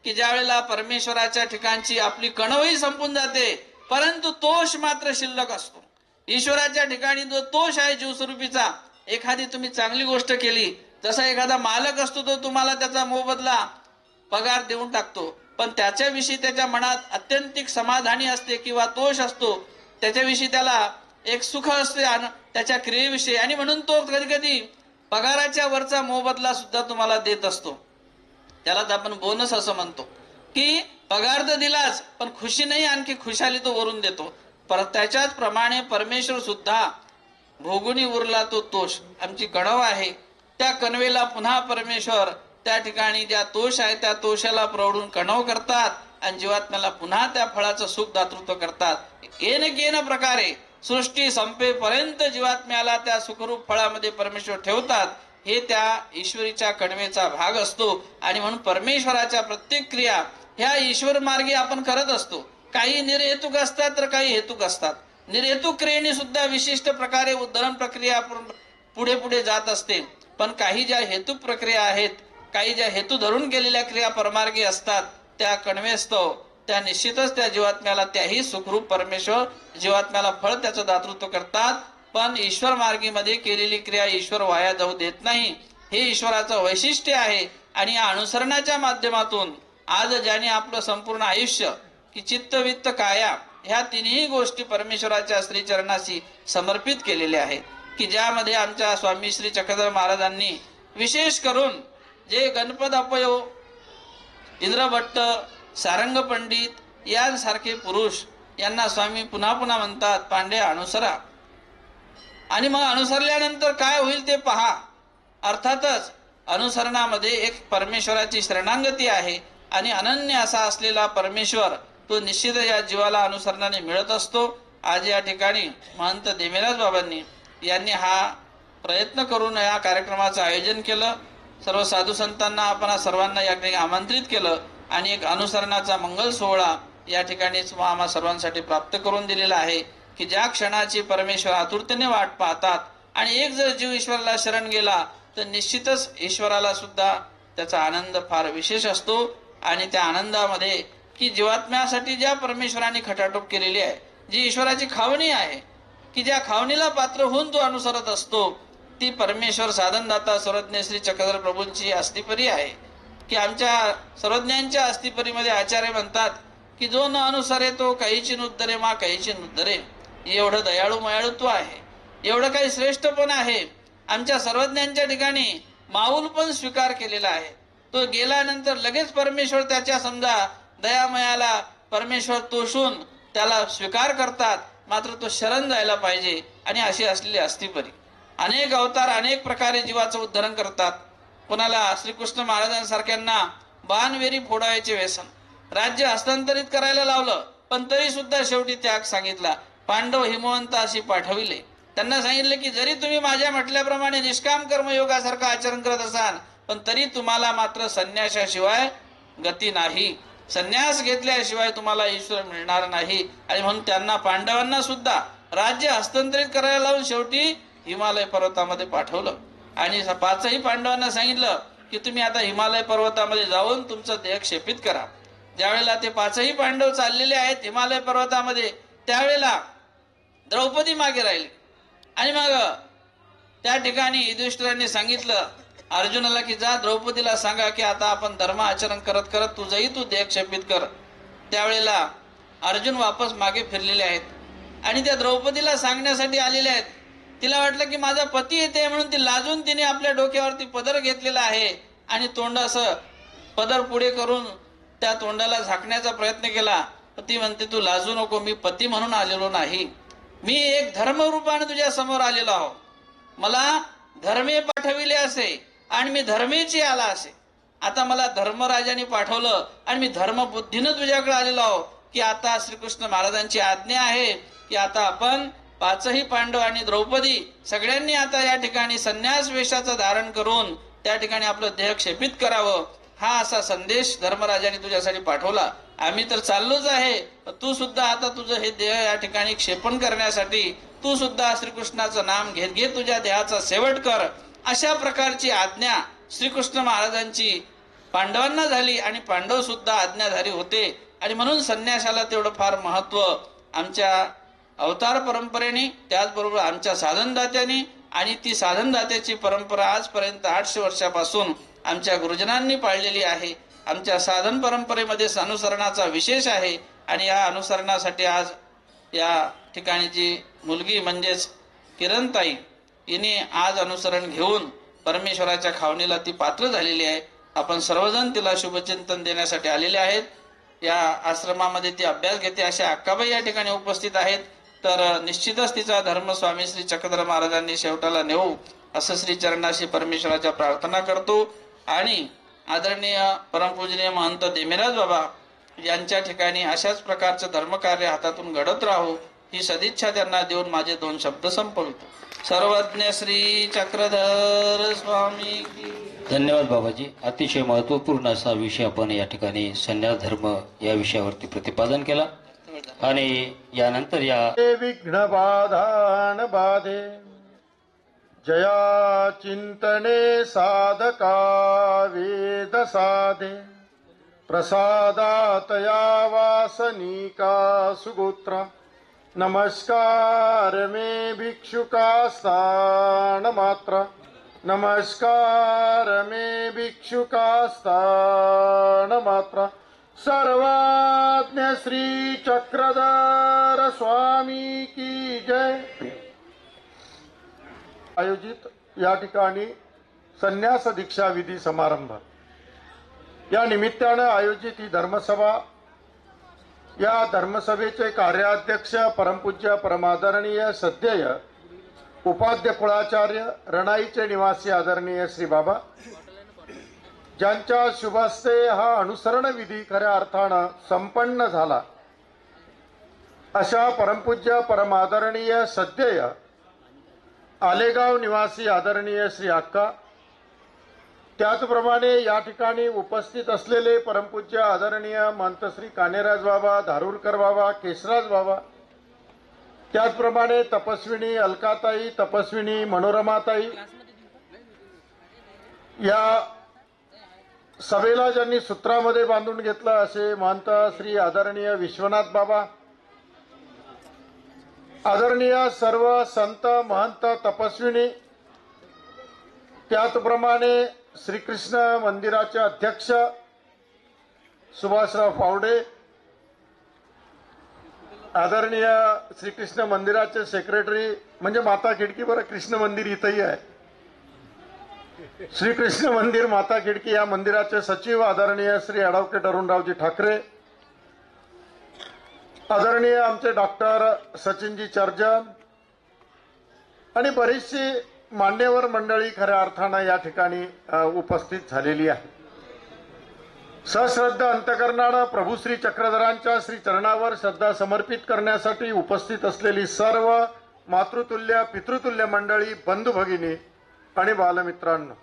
की ज्या वेळेला परमेश्वराच्या ठिकाणची आपली कणवही संपून जाते, परंतु तोष मात्र शिल्लक असतो. ईश्वराच्या ठिकाणी जो तोष आहे जीवस्वरूपीचा, एखादी तुम्ही चांगली गोष्ट केली, जसा एखादा मालक असतो तो तुम्हाला त्याचा मोबदला पगार देऊन टाकतो, पण त्याच्याविषयी त्याच्या मनात अत्यंतिक समाधानी असते किंवा तोष असतो, त्याच्याविषयी त्याला एक सुख असते त्याच्या क्रियेविषयी, आणि म्हणून तो कधी कधी पगाराच्या वरचा मोबदला सुद्धा तुम्हाला देत असतो. त्यालाच आपण बोनस असं म्हणतो, की पगार तर दिलाच पण खुशी नाही, आणखी खुशाली तो वरून देतो. पर त्याच्याच प्रमाणे परमेश्वर सुद्धा भोगुनी उरला तो तोष, आमची कणव आहे, त्या कणवेला पुन्हा परमेश्वर त्या ठिकाणी ज्या तोष आहे त्या तोषाला प्रवडून कणव करतात, आणि जीवात्म्याला पुन्हा त्या फळाचं सुख दातृत्व करतात. केन प्रकारे सृष्टी संपेपर्यंत जीवात्म्याला त्या सुखरूप फळामध्ये परमेश्वर ठेवतात. हे त्या ईश्वरीच्या कणवेचा भाग असतो. आणि म्हणून परमेश्वराच्या प्रत्येक क्रिया ह्या ईश्वर मार्गी आपण करत असतो. काही निर्हेतुक असतात तर काही हेतुक असतात. निर्हेतुक क्रियेने सुद्धा विशिष्ट प्रकारे उद्धरण प्रक्रिया पुढे पुढे जात असते. पण काही ज्या हेतुक प्रक्रिया आहेत, काही ज्या हेतू धरून केलेल्या क्रिया परमार्गी असतात, त्या कणवेस्तव त्या निश्चितच त्या जीवात्म्याला त्याही सुखरूप परमेश्वर जीवात्म्याला फळ त्याचं दातृत्व करतात. पण ईश्वर मार्गीमध्ये केलेली क्रिया ईश्वर वाया जाऊ देत नाही, हे ईश्वराचं वैशिष्ट्य आहे. आणि या अनुसरणाच्या माध्यमातून आज ज्याने आपलं संपूर्ण आयुष्य की चित्त वित्त काया ह्या तिन्ही गोष्टी परमेश्वराच्या श्रीचरणाशी समर्पित केलेल्या आहेत, की ज्यामध्ये आमच्या स्वामी श्री चक्रधर महाराजांनी विशेष करून जे गणपत अपयो, इंद्रभट्ट, सारंग पंडित यांसारखे पुरुष यांना स्वामी पुन्हा पुन्हा म्हणतात, पांड्या अनुसरा. आणि मग अनुसरल्यानंतर काय होईल ते पहा. अर्थातच अनुसरणामध्ये एक परमेश्वराची शरणागती आहे, आणि अनन्य असा असलेला परमेश्वर तो निश्चित या जीवाला अनुसरणाने मिळत असतो. आज या ठिकाणी महंत देमेराज बाबांनी यांनी हा प्रयत्न करून या कार्यक्रमाचं आयोजन केलं. सर्व साधू संतांना आपण सर्वांना या ठिकाणी आमंत्रित केलं आणि एक अनुसरणाचा मंगल सोहळा या ठिकाणीच आम्हा सर्वांसाठी प्राप्त करून दिलेला आहे की ज्या क्षणाची परमेश्वर आतुरतेने वाट पाहतात आणि एक जर जीव ईश्वराला शरण गेला तर निश्चितच ईश्वराला सुद्धा त्याचा आनंद फार विशेष असतो. आणि त्या आनंदामध्ये की जीवात्म्यासाठी ज्या परमेश्वराने खटाटोप केलेली आहे, जी ईश्वराची खावणी आहे, की ज्या खावणीला पात्र होऊन तो अनुसरत असतो, ती परमेश्वर साधनदाता सर्वज्ञ श्री चक्रधर प्रभूंची अस्तिपरी आहे. की आमच्या सर्वज्ञांच्या अस्तिपरीमध्ये आचार्य म्हणतात की जो न अनुसरे तो काहीची नुद्धरे मा काहीची नुद्धरे. एवढं दयाळू मयाळूत्व आहे, एवढं काही श्रेष्ठपण आहे. आमच्या सर्वज्ञांच्या ठिकाणी माऊल पण स्वीकार केलेला आहे. तो गेल्यानंतर लगेच परमेश्वर त्याच्या समजा दयामयाला परमेश्वर तोषून त्याला स्वीकार करतात. मात्र तो शरण जायला पाहिजे. आणि अशी असलेली अस्तिपरी अनेक अवतार अनेक प्रकारे जीवाचं उद्धरण करतात. कोणाला श्रीकृष्ण महाराजांसारख्यांना बाणवेरी फोडायचे व्यसन, राज्य हस्तांतरित करायला लावलं, पण तरी सुद्धा शेवटी त्याग सांगितला. पांडव हिमवंत अशी पाठविले. त्यांना सांगितले की जरी तुम्ही माझ्या म्हटल्याप्रमाणे निष्काम कर्मयोगासारखं आचरण करत असाल, पण तरी तुम्हाला मात्र संन्यासाशिवाय गती नाही. संन्यास घेतल्याशिवाय तुम्हाला ईश्वर मिळणार नाही. आणि म्हणून त्यांना पांडवांना सुद्धा राज्य हस्तांतरित करायला लावून शेवटी हिमालय पर्वतामध्ये पाठवलं. आणि पाचही पांडवांना सांगितलं की तुम्ही आता हिमालय पर्वतामध्ये जाऊन तुमचं देह क्षेपित करा. ज्यावेळेला ते पाचही पांडव चाललेले आहेत हिमालय पर्वतामध्ये, त्यावेळेला द्रौपदी मागे राहिली. आणि मग त्या ठिकाणी युधिष्ठिरांनी सांगितलं अर्जुनाला की जा द्रौपदीला सांगा की आता आपण धर्म आचरण करत करत तुझंही तू देह क्षेपित कर. त्यावेळेला अर्जुन वापस मागे फिरलेले आहेत आणि त्या द्रौपदीला सांगण्यासाठी आलेले आहेत. तिला वाटलं की माझा पती येते म्हणून ती लाजून तिने आपल्या डोक्यावरती पदर घेतलेला आहे आणि तोंड असं पदर पुढे करून त्या तोंडाला झाकण्याचा प्रयत्न केला. ती म्हणते तू लाजू नको, मी पती म्हणून आलेलो नाही, मी एक धर्मरूपाने तुझ्या समोर आलेलो आहो. मला धर्मे पाठविले असे आणि मी धर्मेची आला असे. आता मला धर्मराजाने पाठवलं आणि मी धर्मबुद्धीनं तुझ्याकडे आलेलो आहो की आता श्रीकृष्ण महाराजांची आज्ञा आहे की आता आपण पाचही पांडव आणि द्रौपदी सगळ्यांनी आता या ठिकाणी संन्यास वेशाचं धारण करून त्या ठिकाणी आपलं देह क्षेपित करावं. हा असा संदेश धर्मराजाने तुझ्यासाठी पाठवला. आम्ही तर चाललोच आहे, तू सुद्धा आता तुझं हे देह या ठिकाणी क्षेपण करण्यासाठी तू सुद्धा श्रीकृष्णाचं नाम घेत घेत तुझ्या देहाचा शेवट कर. अशा प्रकारची आज्ञा श्रीकृष्ण महाराजांची पांडवांना झाली आणि पांडव सुद्धा आज्ञाधारी होते. आणि म्हणून संन्यासाला तेवढं फार महत्व आमच्या अवतार परंपरेने, त्याचबरोबर आमच्या साधनदात्यांनी, आणि ती साधनदात्याची परंपरा आजपर्यंत 800 वर्षापासून आमच्या गुरुजनांनी पाळलेली आहे. आमच्या साधन परंपरेमध्ये अनुसरणाचा विशेष आहे. आणि या अनुसरणासाठी आज या ठिकाणी जी मुलगी म्हणजेच किरणताई हिने आज अनुसरण घेऊन परमेश्वराच्या खावणीला ती पात्र झालेली आहे. आपण सर्वजण तिला शुभचिंतन देण्यासाठी आलेले आहेत. या आश्रमामध्ये ती अभ्यास घेते. अशा अक्काबाई या ठिकाणी उपस्थित आहेत. तर निश्चितच तिचा धर्म स्वामी श्री चक्रधर महाराजांनी शेवटाला नेऊ असं श्री चरणाशी परमेश्वराच्या प्रार्थना करतो. आणि आदरणीय परमपूजनीय महंत देमेराज बाबा यांच्या ठिकाणी अशाच प्रकारचं धर्मकार्य हातातून घडत राहू ही सदिच्छा त्यांना देऊन माझे 2 शब्द संपवितो. सर्वज्ञ श्री चक्रधर स्वामी की. धन्यवाद बाबाजी. अतिशय महत्वपूर्ण असा विषय आपण या ठिकाणी संन्यास धर्म या विषयावरती प्रतिपादन केला. आणि यानंतर या विघ्न बाधान बाधे जया चिंतने साधका वेद साधे प्रसादातया वासनिका सुगोत्र नमस्कार मे भिक्षुका स्थान मात्र नमस्कार मे भिक्षुका स्थान मात्र सर्वज्ञ श्री चक्रधर स्वामी की जय. आयोजित या ठिकाणी संन्यास दीक्षा विधी समारंभ या निमित्तानं आयोजित ही धर्मसभा. या धर्मसभेचे कार्याध्यक्ष परमपूज्य परमादरणीय सद्यय उपाध्य कुळाचार्य रणाईचे निवासी आदरणीय श्री बाबा, ज्यांच्या शुभहस्ते हा अनुसरण विधी खऱ्या अर्थानं संपन्न झाला अशा परमपूज्य परमादरणीय सद्यय आलेगाव निवासी आदरणीय श्री अक्का, त्याचप्रमाणे या ठिकाणी उपस्थित असलेले परमपूज्य आदरणीय महंत श्री कानेराज बाबा, धारूरकर बाबा, केशराज बाबा, त्याचप्रमाणे तपस्विनी अलकाताई, तपस्विनी मनोरमाताई, या सभेला ज्यांनी सूत्रामध्ये बांधून घेतलं असे महंत श्री आदरणीय विश्वनाथ बाबा, आदरणीय सर्व संत महंत तपस्विनी, त्याचप्रमाणे श्रीकृष्ण मंदिराचे अध्यक्ष सुभाषराव फावडे, आदरणीय श्रीकृष्ण मंदिराचे सेक्रेटरी, म्हणजे माता खिडकी, बरं कृष्ण मंदिर इथंही आहे, श्रीकृष्ण मंदिर माता खिडकी या मंदिराचे सचिव आदरणीय श्री ॲडव्होकेट अरुणरावजी ठाकरे, आदरणीय आमचे डॉक्टर सचिनजी चर्जन आणि बरीचशी मान्यवर मंडळी खऱ्या अर्थानं या ठिकाणी उपस्थित झालेली आहे. सश्रद्ध अंतकरणानं प्रभू श्री चक्रधरांच्या श्री चरणावर श्रद्धा समर्पित करण्यासाठी उपस्थित असलेली सर्व मातृतुल्य पितृतुल्य मंडळी, बंधू भगिनी आणि बालमित्रांनो,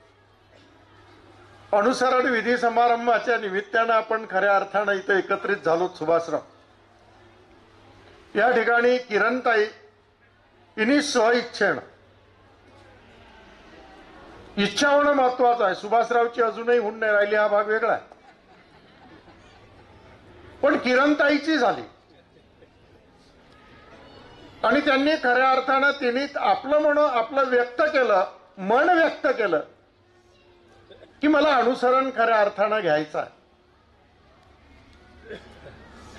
अनुसरण विधी समारंभाच्या निमित्तानं आपण खऱ्या अर्थानं इथे एकत्रित झालो. सुभाषराव, या ठिकाणी किरणताई इनी स्वइच्छेनं, इच्छा होणं महत्वाचं आहे. सुभाषरावची अजूनही होऊन नाही राहिली, हा भाग वेगळा आहे, पण किरणताईची झाली आणि त्यांनी खऱ्या अर्थानं तिने आपलं व्यक्त केलं, मन व्यक्त केलं की मला अनुसरण खऱ्या अर्थानं घ्यायचं आहे.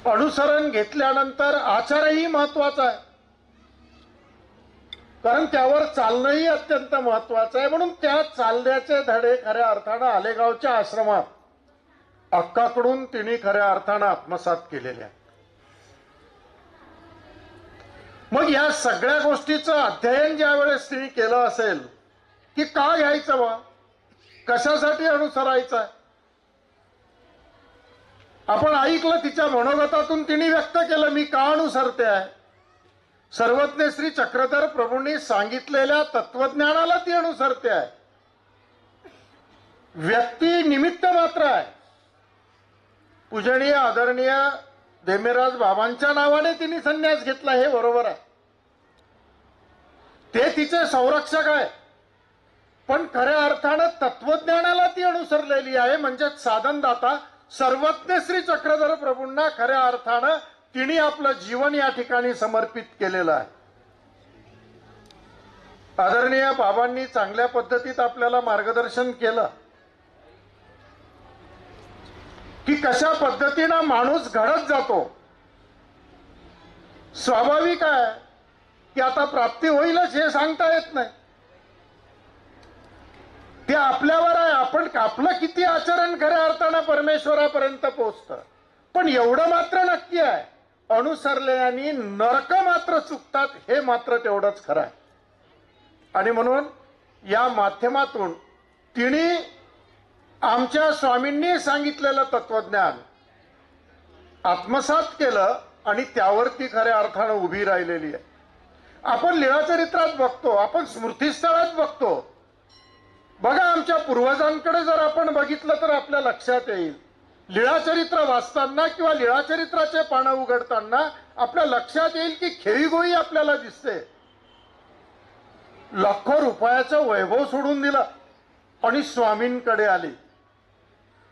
अनुसरण घेतल्यानंतर आचारही महत्वाचा आहे, कारण त्यावर चालणंही अत्यंत महत्वाचं आहे. म्हणून त्या चालण्याचे धडे खऱ्या अर्थानं आलेगावच्या आश्रमात अक्काकडून तिने खऱ्या अर्थानं आत्मसात केलेले आहेत. मग या सगळ्या गोष्टीचं अध्ययन ज्या वेळेस तिने केलं असेल की का घ्यायचं बा, कशासाठी अनुसरायचं आहे, आपण ऐकलं तिच्या मनोगतातून तिने व्यक्त केलं, मी का अनुसरते आहे. सर्वज्ञ श्री चक्रधर प्रभूंनी सांगितलेल्या तत्वज्ञानाला ती अनुसरते आहे. व्यक्ती निमित्त मात्र आहे. पूजनीय आदरणीय देमेराज बाबांच्या नावाने तिने संन्यास घेतला, हे बरोबर आहे, ते तिचे संरक्षक आहे, पण खऱ्या अर्थानं तत्वज्ञानाला ती अनुसरलेली आहे. म्हणजे साधनदाता सर्वज्ञ श्री चक्रधर प्रभूंना खऱ्या अर्थानं तिने आपलं जीवन या ठिकाणी समर्पित केलेलं आहे. आदरणीय बाबांनी चांगल्या पद्धतीत आपल्याला मार्गदर्शन केलं की कशा पद्धतीनं माणूस घडत जातो. स्वाभाविक आहे की आता प्राप्ती होईलच हे सांगता येत नाही, ते आपल्यावर आहे. आपण आपलं किती आचरण खऱ्या अर्थानं परमेश्वरापर्यंत पोहोचतं. पण एवढं मात्र नक्की आहे, अनुसरल्याने नरक मात्र चुकतात, हे मात्र तेवढंच खरं आहे. आणि म्हणून या माध्यमातून तिने आमच्या स्वामींनी सांगितलेलं तत्वज्ञान आत्मसात केलं आणि त्यावरती खऱ्या अर्थानं उभी राहिलेली आहे. आपण लीळाचरित्रात बघतो, आपण स्मृतीस्थळात बघतो. बघा, आमच्या पूर्वजांकडे जर आपण बघितलं तर आपल्या लक्षात येईल, लीळाचरित्र वाचताना किंवा लीळाचरित्राचे पानं उघडताना आपल्या लक्षात येईल की खेळीगोळी आपल्याला दिसते. लाखो रुपयाचं वैभव सोडून दिलं आणि स्वामींकडे आली.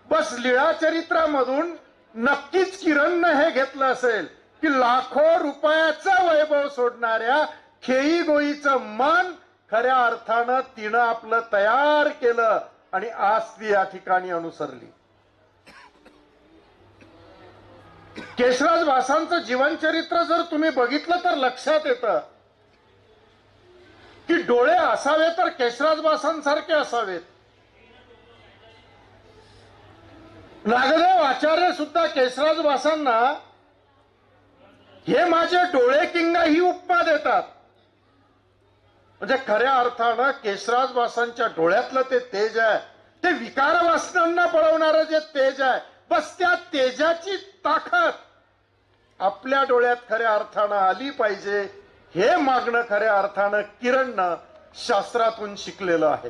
बस लीळाचरित्रामधून नक्कीच किरणनं हे घेतलं असेल की लाखो रुपयाचं वैभव सोडणाऱ्या खेळीगोळीचं मन खऱ्या अर्थानं तिनं आपलं तयार केलं आणि आज ती या ठिकाणी अनुसरली. केशराज वासांचं जीवनचरित्र जर तुम्ही बघितलं तर लक्षात येतं की डोळे असावे तर केशराज वासांसारखे असावेत. नागदेव आचार्य सुद्धा केशराज वासांना हे माझे डोळे किंग ही उपमा देतात. म्हणजे खऱ्या अर्थानं केशराज वासांच्या डोळ्यातलं ते तेज आहे, ते विकार वासनांना पळवणारं जे तेज आहे, बस त्या तेजाची ताकद आपल्या डोळ्यात खऱ्या अर्थानं आली पाहिजे, हे मागणं खऱ्या अर्थानं किरणनं शास्त्रातून शिकलेलं आहे.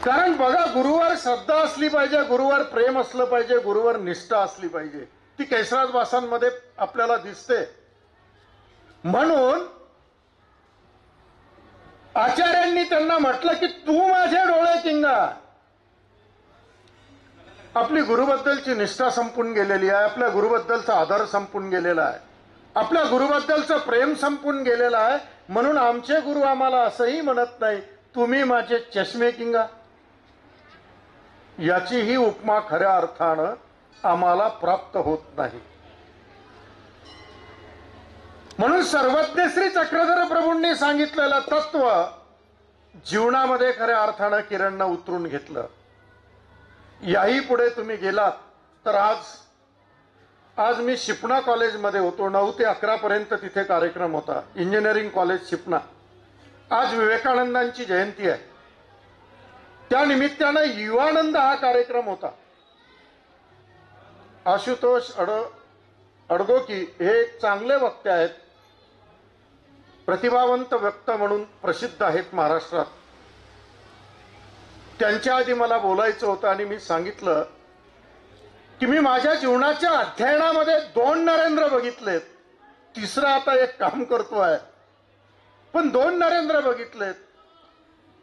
कारण बघा, गुरुवर श्रद्धा असली पाहिजे, गुरुवर प्रेम असलं पाहिजे, गुरुवर निष्ठा असली पाहिजे. ती कैसराज वासांमध्ये आपल्याला दिसते. म्हणून आचार्यांनी त्यांना म्हटलं की तू माझे डोळे किंगा. आपली गुरुबद्दलची निष्ठा संपून गेलेली आहे, आपल्या गुरुबद्दलचा आदर संपून गेलेला आहे, आपल्या गुरुबद्दलचं प्रेम संपून गेलेलं आहे. म्हणून आमचे गुरु आम्हाला असंही म्हणत नाही तुम्ही माझे चष्मे किंगा. याची ही उपमा खऱ्या अर्थानं आम्हाला प्राप्त होत नाही. म्हणून सर्वज्ञ श्री चक्रधर प्रभूंनी सांगितलेलं तत्व जीवनामध्ये खऱ्या अर्थानं किरणनं उतरून घेतलं. याही पुढे तुम्ही गेलात तर आज मी शिपणा कॉलेजमध्ये होतो. 9 ते 11 पर्यंत तिथे कार्यक्रम होता, इंजिनिअरिंग कॉलेज शिपणा. आज विवेकानंदांची जयंती आहे, त्या निमित्तानं युवानंद हा कार्यक्रम होता. आशुतोष अडगोकी हे चांगले वक्ते आहेत, प्रतिभावंत व्यक्त म्हणून प्रसिद्ध आहेत महाराष्ट्रात. त्यांच्या आधी मला बोलायचं होतं आणि मी सांगितलं की मी माझ्या जीवनाच्या अध्ययनामध्ये 2 नरेंद्र बघितलेत, तिसरा आता एक काम करतोय, पण 2 नरेंद्र बघितलेत.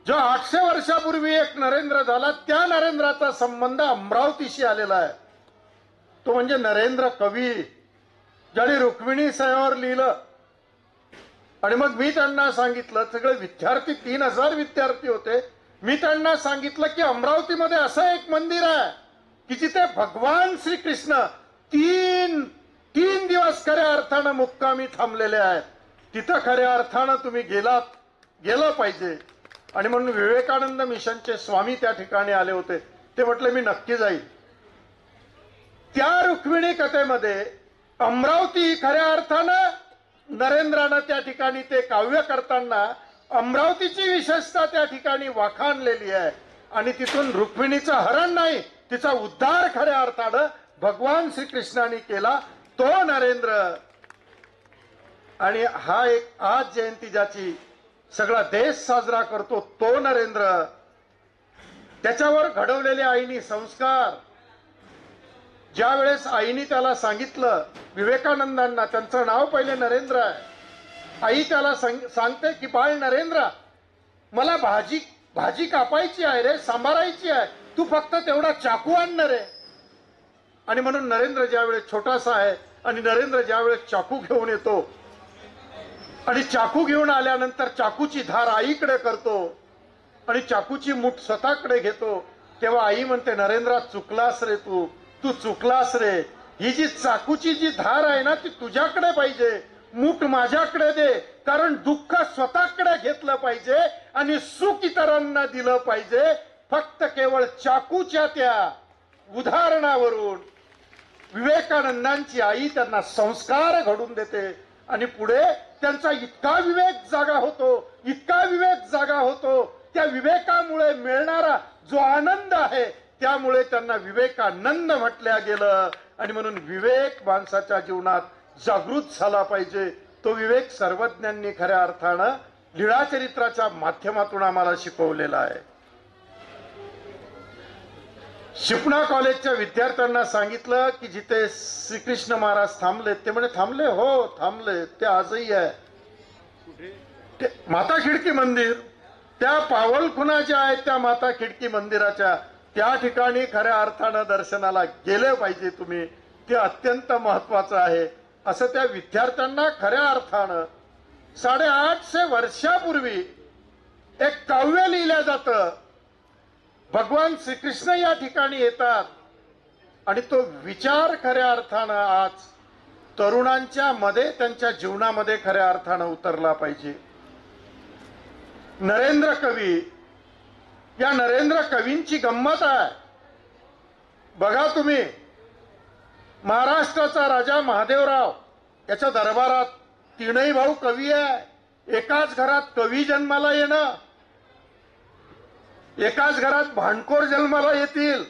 जो 800 वर्षापूर्वी एक नरेंद्र झाला, त्या नरेंद्राचा संबंध अमरावतीशी आलेला आहे. तो म्हणजे नरेंद्र कवी, ज्याने रुक्मिणी संयमवर लिहिलं. आणि मग मी त्यांना सांगितलं, सगळे विद्यार्थी 3000 विद्यार्थी होते, मी त्यांना सांगितलं की अमरावतीमध्ये असं एक मंदिर आहे की जिथे भगवान श्रीकृष्ण तीन दिवस खऱ्या अर्थानं मुक्कामी थांबलेले आहेत. तिथं खऱ्या अर्थानं तुम्ही गेलं पाहिजे. आणि म्हणून विवेकानंद मिशनचे स्वामी त्या ठिकाणी आले होते. ते म्हटले मी नक्की जाईल. त्या रुक्मिणी कथेमध्ये अमरावती खऱ्या अर्थानं नरेंद्रानं त्या ठिकाणी ते काव्य करताना अमरावतीची विशेषता त्या ठिकाणी वाखाणलेली आहे. आणि तिथून रुक्मिणीचं हरण नाही, तिचा उद्धार खऱ्या अर्थानं भगवान श्रीकृष्णाने केला, तो नरेंद्र. आणि हा एक आज जयंती ज्याची सगळा देश साजरा करतो, तो नरेंद्र. त्याच्यावर घडवलेले आईनी संस्कार. ज्या वेळेस आईनी त्याला सांगितलं, विवेकानंदांना, त्यांचं नाव पहिले नरेंद्र आहे, आई त्याला सांगते की बाळ नरेंद्र, मला भाजी कापायची आहे रे, सांभारायची आहे, तू फक्त तेवढा चाकू आण रे. आणि म्हणून नरेंद्र ज्यावेळेस छोटासा आहे आणि नरेंद्र ज्यावेळेस चाकू घेऊन येतो आणि चाकू घेऊन आल्यानंतर चाकूची धार आईकडे करतो आणि चाकूची मूठ स्वतःकडे घेतो, तेव्हा आई म्हणते नरेंद्र चुकलास रे, तू चुकलास रे. ही जी चाकूची जी धार आहे ना ती तुझ्याकडे पाहिजे, मूठ माझ्याकडे दे. कारण दुःख स्वतःकडे घेतलं पाहिजे आणि सुख इतरांना दिलं पाहिजे. फक्त केवळ चाकूच्या त्या उदाहरणावरून विवेकानंदांची आई त्यांना संस्कार घडून देते आणि पुढे त्यांचा इतका विवेक जागा होतो, त्या विवेकामुळे मिळणारा जो आनंद आहे त्यामुळे त्यांना विवेकानंद म्हटल्या गेलं. आणि म्हणून विवेक माणसाच्या जीवनात जागृत झाला पाहिजे. तो विवेक सर्वज्ञांनी खऱ्या अर्थानं लीळाचरित्राच्या माध्यमातून आम्हाला शिकवलेला आहे. शिपणा कॉलेजच्या विद्यार्थ्यांना सांगितलं की जिथे श्रीकृष्ण महाराज थांबले, ते म्हणे थांबले, हो थांबले, ते आजही आहे. ते माता खिडकी मंदिर, त्या पावलखुणा ज्या आहेत त्या माता खिडकी मंदिराच्या त्या ठिकाणी खऱ्या अर्थानं दर्शनाला गेले पाहिजे तुम्ही. ते अत्यंत महत्वाचं आहे. असं त्या विद्यार्थ्यांना खऱ्या अर्थानं 850 वर्षापूर्वी एक काव्य लिहिलं जातं. भगवान श्रीकृष्ण या ठिकाणी येतात आणि तो विचार खऱ्या अर्थानं आज तरुणांच्या मध्ये, त्यांच्या जीवनामध्ये खऱ्या अर्थानं उतरला पाहिजे. नरेंद्र कवी, या नरेंद्र कवींची गंमत आहे. बघा तुम्ही, महाराष्ट्राचा राजा महादेवराव याच्या दरबारात 3 भाऊ कवी आहे. एकाच घरात कवी जन्माला येणं, एकाच घरात भांडखोर जन्माला येतील.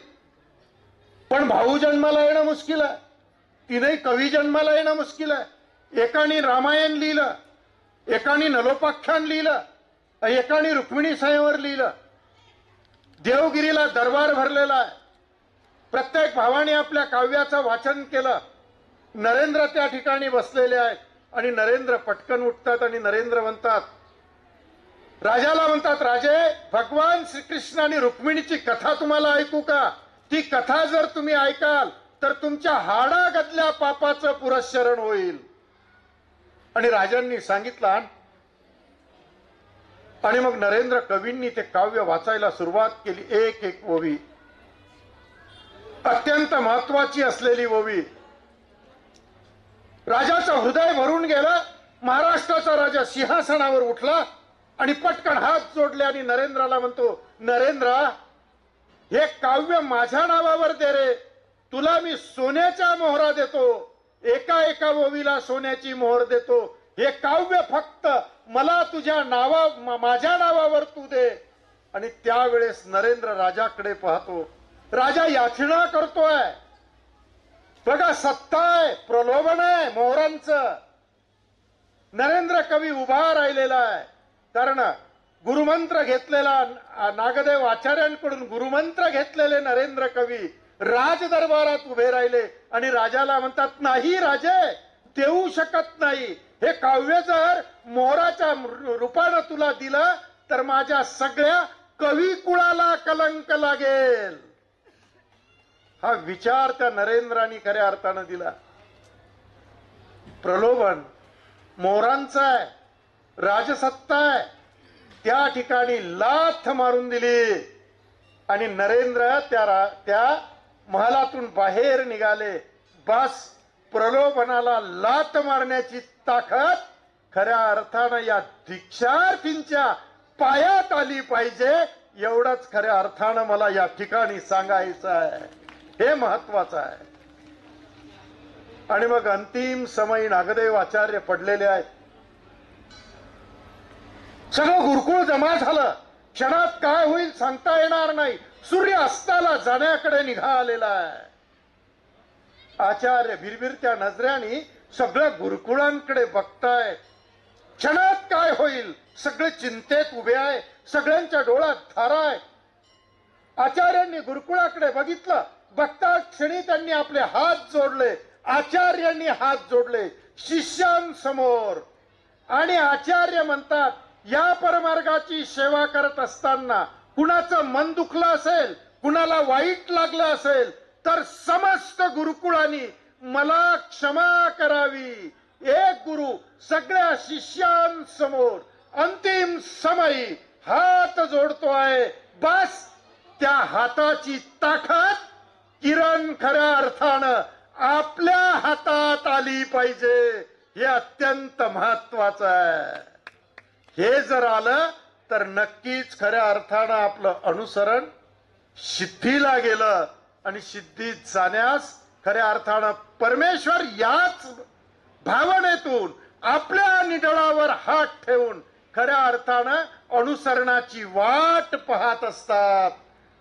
पण भाऊ जन्माला येणं मुश्किल आहे, तीनही कवी जन्माला येणं मुश्किल आहे. एकाने रामायण लिहिलं, एकाने नलोपाख्यान लिहिलं, एकाने रुक्मिणी संयवर लिहिलं. देवगिरीला दरबार भरलेला आहे. प्रत्येक भावाने आपल्या काव्याचं वाचन केलं. नरेंद्र त्या ठिकाणी बसलेले आहेत आणि नरेंद्र पटकन उठतात आणि नरेंद्र म्हणतात, राजाला म्हणतात, राजे, भगवान श्रीकृष्ण आणि रुक्मिणीची कथा तुम्हाला ऐकू का? ती कथा जर तुम्ही ऐकाल तर तुमच्या हाडागतल्या पापाचं पुरस्चरण होईल. आणि राजांनी सांगितलं. आणि मग नरेंद्र कवींनी ते काव्य वाचायला सुरुवात केली. एक एक ओवी, अत्यंत महत्वाची असलेली ओवी. राजाचं हृदय भरून गेलं. महाराष्ट्राचा राजा सिंहासनावर उठला आणि पटकन हात जोडले आणि नरेंद्राला म्हणतो, नरेंद्र, हे काव्य माझ्या नावावर दे रे. तुला मी सोन्याच्या मोहरा देतो, एका एका ओवीला सोन्याची मोहर देतो. हे काव्य फक्त मला तुझ्या माझ्या नावावर तू दे. आणि त्यावेळेस नरेंद्र राजाकडे पाहतो. राजा याचना करतोय. बघा, सत्ता आहे, प्रलोभन आहे मोहरांचं. नरेंद्र कवी उभा राहिलेला आहे. कारण गुरुमंत्र घेतलेला, नागदेव आचार्यांकडून गुरुमंत्र घेतलेले नरेंद्र कवी राज दरबारात उभे राहिले आणि राजाला म्हणतात, नाही राजे, देऊ शकत नाही. हे काव्य जर मोहराच्या रूपानं तुला दिलं तर माझ्या सगळ्या कवी कुळाला कलंक लागेल. हा विचार त्या नरेंद्रांनी खऱ्या अर्थानं दिला. प्रलोभन मोहरांचं आहे, राजसत्ता आहे. त्या ठिकाणी लाथ मारून दिली आणि नरेंद्र त्या महालातून बाहेर निघाले. बस, प्रलोभनाला लाथ मारण्याची ताकद खऱ्या अर्थानं या दीक्षार्थींच्या पायात आली पाहिजे, एवढंच खऱ्या अर्थानं मला या ठिकाणी सांगायचं आहे. हे महत्वाचं आहे. आणि मग अंतिम समय नागदेव आचार्य पडलेले आहेत. सगळं गुरुकुळ जमा झालं. क्षणात काय होईल सांगता येणार नाही. सूर्य अस्ताला जाण्याकडे निघालेला आहे. आचार्य भिरभिरत्या नजऱ्याने सगळं गुरुकुळांकडे बघताय. क्षणात काय होईल सगळे चिंतेत उभे आहे. सगळ्यांच्या डोळ्यात धारा आहे. आचार्यांनी गुरुकुळाकडे बघितलं. बघता क्षणी त्यांनी आपले हात जोडले. आचार्यांनी हात जोडले शिष्यांसमोर. आणि आचार्य म्हणतात, या परमार्गाची सेवा करत असताना कुणाचं मन दुखलं असेल, कुणाला वाईट लागलं असेल तर समस्त गुरुकुळांनी मला क्षमा करावी. एक गुरु सगळ्या शिष्यांसमोर अंतिम समयी हात जोडतोय. बस, त्या हाताची ताकद किरण खऱ्या अर्थानं आपल्या हातात आली पाहिजे. हे अत्यंत महत्वाचं आहे. हे जर आलं तर नक्कीच खऱ्या अर्थानं आपलं अनुसरण सिद्धीला गेलं. आणि सिद्धीत जाण्यास खऱ्या अर्थानं परमेश्वर याच भावनेतून आपल्या निडळावर हात ठेवून खऱ्या अर्थानं अनुसरणाची वाट पाहत असतात.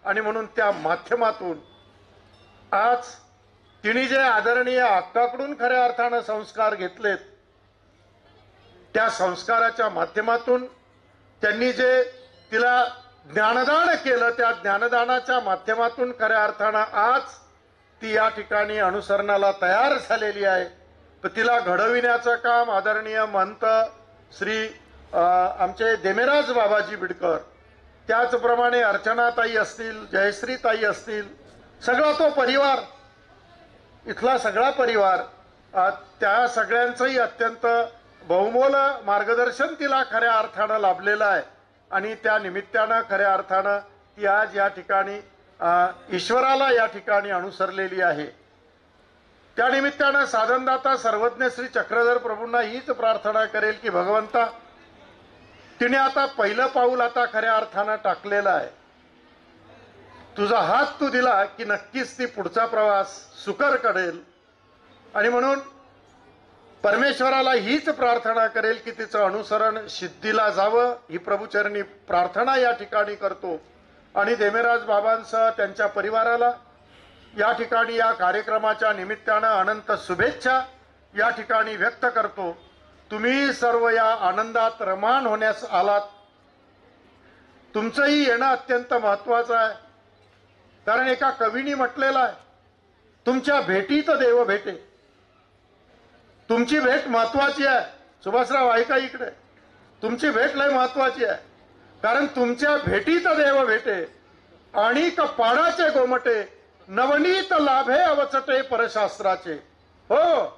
आणि म्हणून त्या माध्यमातून आज तिने जे आदरणीय अक्काकडून खऱ्या अर्थानं संस्कार घेतलेत, त्या संस्काराच्या माध्यमातून त्यांनी जे तिला ज्ञानदान केलं, त्या ज्ञानदानाच्या माध्यमातून खऱ्या अर्थानं आज ती या ठिकाणी अनुसरणाला तयार झालेली आहे. तर तिला घडविण्याचं काम आदरणीय महंत श्री आमचे देमेराज बाबाजी बिडकर, त्याचप्रमाणे अर्चनाताई असतील, जयश्रीताई असतील, सगळा तो परिवार, इथला सगळा परिवार, त्या सगळ्यांचंही अत्यंत बहुमोल मार्गदर्शन तिला खऱ्या अर्थानं लाभलेलं आहे. आणि त्या निमित्तानं खऱ्या अर्थानं ती आज या ठिकाणी ईश्वराला या ठिकाणी अनुसरलेली आहे. त्या निमित्तानं साधनदाता सर्वज्ञ श्री चक्रधर प्रभूंना हीच प्रार्थना करेल की भगवंता, तिने आता पहिलं पाऊल आता खऱ्या अर्थानं टाकलेलं आहे. तुझा हात तू दिला की नक्कीच ती पुढचा प्रवास सुकर करेल. आणि म्हणून परमेश्वराला हीच प्रार्थना करेल की तिचं अनुसरण सिद्धीला जावं, ही प्रभूचरणी प्रार्थना या ठिकाणी करतो. आणि देमेराज बाबांसह त्यांच्या परिवाराला या ठिकाणी या कार्यक्रमाच्या निमित्तानं अनंत शुभेच्छा या ठिकाणी व्यक्त करतो. तुम्ही सर्व या आनंदात रमान होण्यास आलात. तुमचंही येणं अत्यंत महत्वाचं आहे. कारण एका कवीनी म्हटलेलं आहे, तुमच्या भेटीत देव भेटे. तुमची भेट महत्वाची आहे. सुभाषराव ऐका इकडे, तुमची भेट लय महत्वाची आहे. कारण तुमच्या भेटीत देव भेटे आणि पाडाचे गोमटे नवनीत लाभे अवचटे परशास्त्राचे. हो,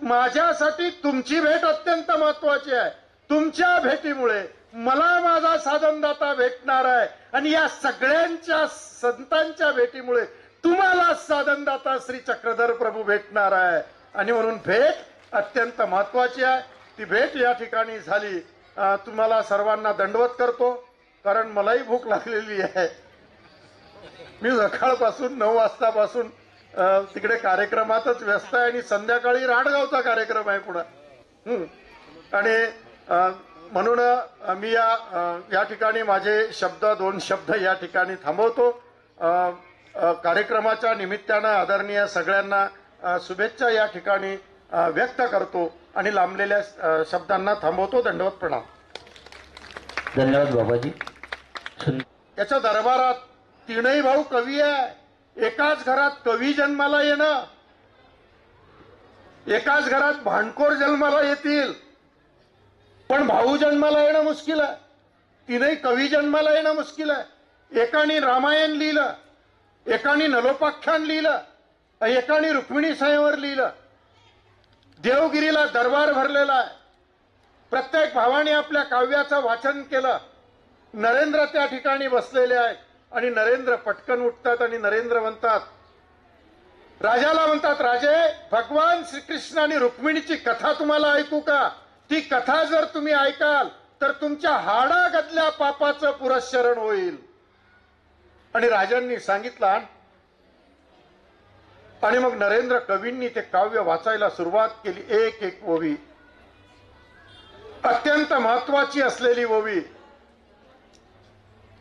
माझ्यासाठी तुमची भेट अत्यंत महत्वाची आहे. तुमच्या भेटीमुळे मला माझा साधनदाता भेटणार आहे आणि या सगळ्यांच्या संतांच्या भेटीमुळे तुम्हाला साधनदाता श्री चक्रधर प्रभू भेटणार आहे. आणि म्हणून भेट अत्यंत महत्वाची आहे. ती भेट या ठिकाणी झाली. तुम्हाला सर्वांना दंडवत करतो, कारण मलाही भूक लागलेली आहे. मी सकाळपासून 9 वाजतापासून तिकडे कार्यक्रमातच व्यस्त आहे आणि संध्याकाळी राडगावचा कार्यक्रम आहे पुढे. आणि म्हणून मी या ठिकाणी माझे दोन शब्द या ठिकाणी थांबवतो. कार्यक्रमाच्या निमित्तानं आदरणीय सगळ्यांना शुभेच्छा या ठिकाणी व्यक्त करतो आणि लांबलेल्या शब्दांना थांबवतो. दंडवत प्रणाम. धन्यवाद बाबाजी. याच्या दरबारात तीनही भाऊ कवी आहे. एकाच घरात कवी जन्माला येणं, एकाच घरात भांडखोर जन्माला येतील, पण भाऊ जन्माला येणं मुश्किल आहे. तीनही कवी जन्माला येणं मुश्किल आहे. एकाने रामायण लिहिलं, एकाने नलोपाख्यान लिहिलं, एकाने रुक्मिणी संयवर लिहिलं. देवगिरीला दरबार भरलेला आहे. प्रत्येक भावाने आपल्या काव्याचं वाचन केलं. नरेंद्र त्या ठिकाणी बसलेले आहेत आणि नरेंद्र पटकन उठतात आणि नरेंद्र म्हणतात, राजाला म्हणतात, राजे, भगवान श्रीकृष्ण आणि रुक्मिणीची कथा तुम्हाला ऐकू का? ती कथा जर तुम्ही ऐकाल तर तुमच्या हाडागतल्या पापाचं पुरस्चरण होईल. आणि राजांनी सांगितलं. आणि मग नरेंद्र कवींनी ते काव्य वाचायला सुरुवात केली. एक एक ओवी, अत्यंत महत्वाची असलेली ओवी.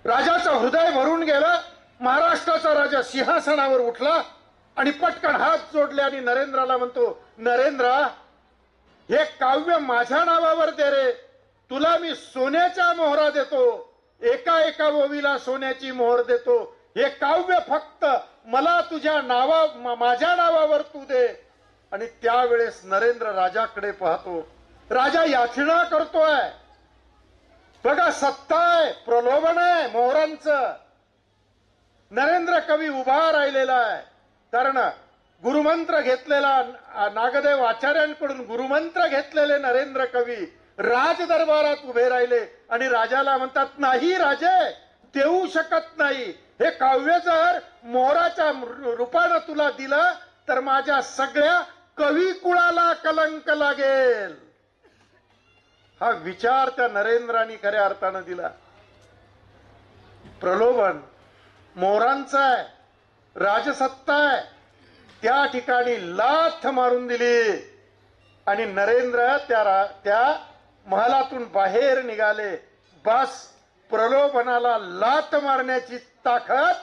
राजाचं हृदय भरून गेलं. महाराष्ट्राचा राजा सिंहासनावर उठला आणि पटकन हात जोडले आणि नरेंद्राला म्हणतो, नरेंद्र, हे काव्य माझ्या नावावर दे रे. तुला मी सोन्याच्या मोहरा देतो. एका एका ओवीला सोन्याची मोहर देतो. हे काव्य फक्त मला माझ्या नावावर तू दे. आणि त्यावेळेस नरेंद्र राजाकडे पाहतो. राजा याचना करतोय. बघा, सत्ता आहे, प्रलोभन आहे मोहरांचं. नरेंद्र कवी उभा राहिलेला आहे. कारण गुरुमंत्र घेतलेला, नागदेव आचार्यांकडून गुरुमंत्र घेतलेले नरेंद्र कवी राज दरबारात उभे राहिले आणि राजाला म्हणतात, नाही राजे, देऊ शकत नाही. हे काव्य जर मोहराच्या रूपानं तुला दिलं तर माझ्या सगळ्या कवी कुळाला कलंक लागेल. हा विचार त्या नरेंद्रांनी खऱ्या अर्थानं दिला. प्रलोभन मोहरांचं आहे, राजसत्ता आहे, त्या ठिकाणी लाथ मारून दिली. आणि नरेंद्र त्या महालातून बाहेर निघाले. बस, प्रलोभनाला लाथ मारण्याची ताकद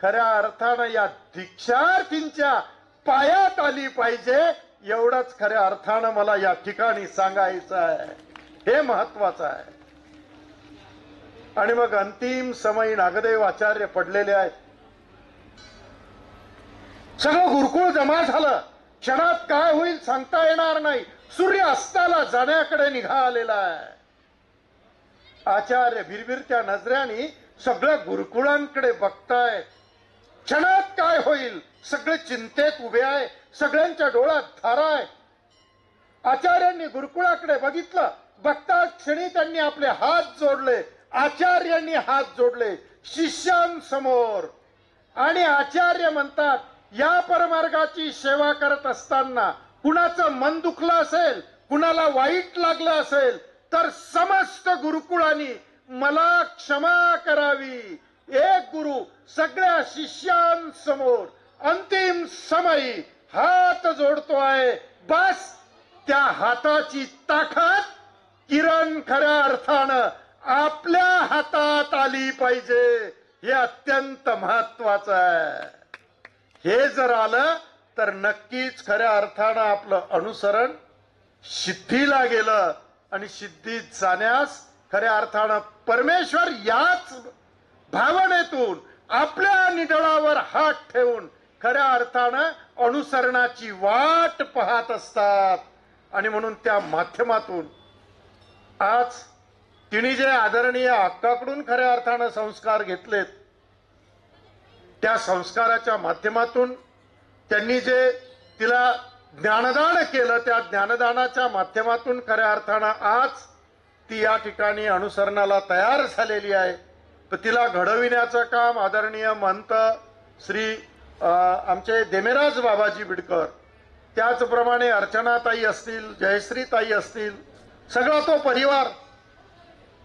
खऱ्या अर्थानं या दीक्षार्थींच्या पायात आली पाहिजे. एवढंच खऱ्या अर्थानं मला या ठिकाणी सांगायचं आहे. हे महत्वाचं आहे. आणि मग अंतिम समयी नागदेव आचार्य पडलेले आहेत. सगळं गुरुकुळ जमा झालं. क्षणात काय होईल सांगता येणार नाही. सूर्य अस्ताला जाण्याकडे निघालेला आहे. आचार्य भिरभिरत्या नजऱ्याने सगळ्या गुरुकुळांकडे बघताय. क्षणात काय होईल सगळे चिंतेत उभे आहे. सगळ्यांच्या डोळ्यात धारा आहे. आचार्यांनी गुरुकुळाकडे बघितलं. बघता क्षणी त्यांनी आपले हात जोडले. आचार्यांनी हात जोडले शिष्यांसमोर. आणि आचार्य म्हणतात, या परमार्गाची सेवा करत असताना कुणाचं मन दुखलं असेल, कुणाला वाईट लागलं असेल तर समस्त गुरुकुळांनी मला क्षमा करावी. एक गुरु सगळ्या शिष्यांसमोर अंतिम समयी हात जोडतो आहे. बस, त्या हाताची ताकद किरण खऱ्या अर्थानं आपल्या हातात आली पाहिजे. हे अत्यंत महत्वाचं आहे. हे जर आलं तर नक्कीच खऱ्या अर्थानं आपलं अनुसरण सिद्धीला गेलं आणि सिद्धीत जाण्यास खऱ्या अर्थानं परमेश्वर याच भावनेतून आपल्या निधळावर हात ठेवून खऱ्या अर्थानं अनुसरणाची वाट पाहत असतात. आणि म्हणून त्या माध्यमातून आज तिने जे आदरणीय अक्काकडून खऱ्या अर्थानं संस्कार घेतलेत, त्या संस्काराच्या माध्यमातून त्यांनी जे तिला ज्ञानदान केलं, त्या ज्ञानदानाच्या माध्यमातून खऱ्या अर्थानं आज ती या ठिकाणी अनुसरणाला तयार झालेली आहे. तर तिला घडविण्याचं काम आदरणीय महंत श्री आमचे देमेराज बाबाजी बिडकर, त्याचप्रमाणे अर्चनाताई असतील, जयश्रीताई असतील, सगळा तो परिवार,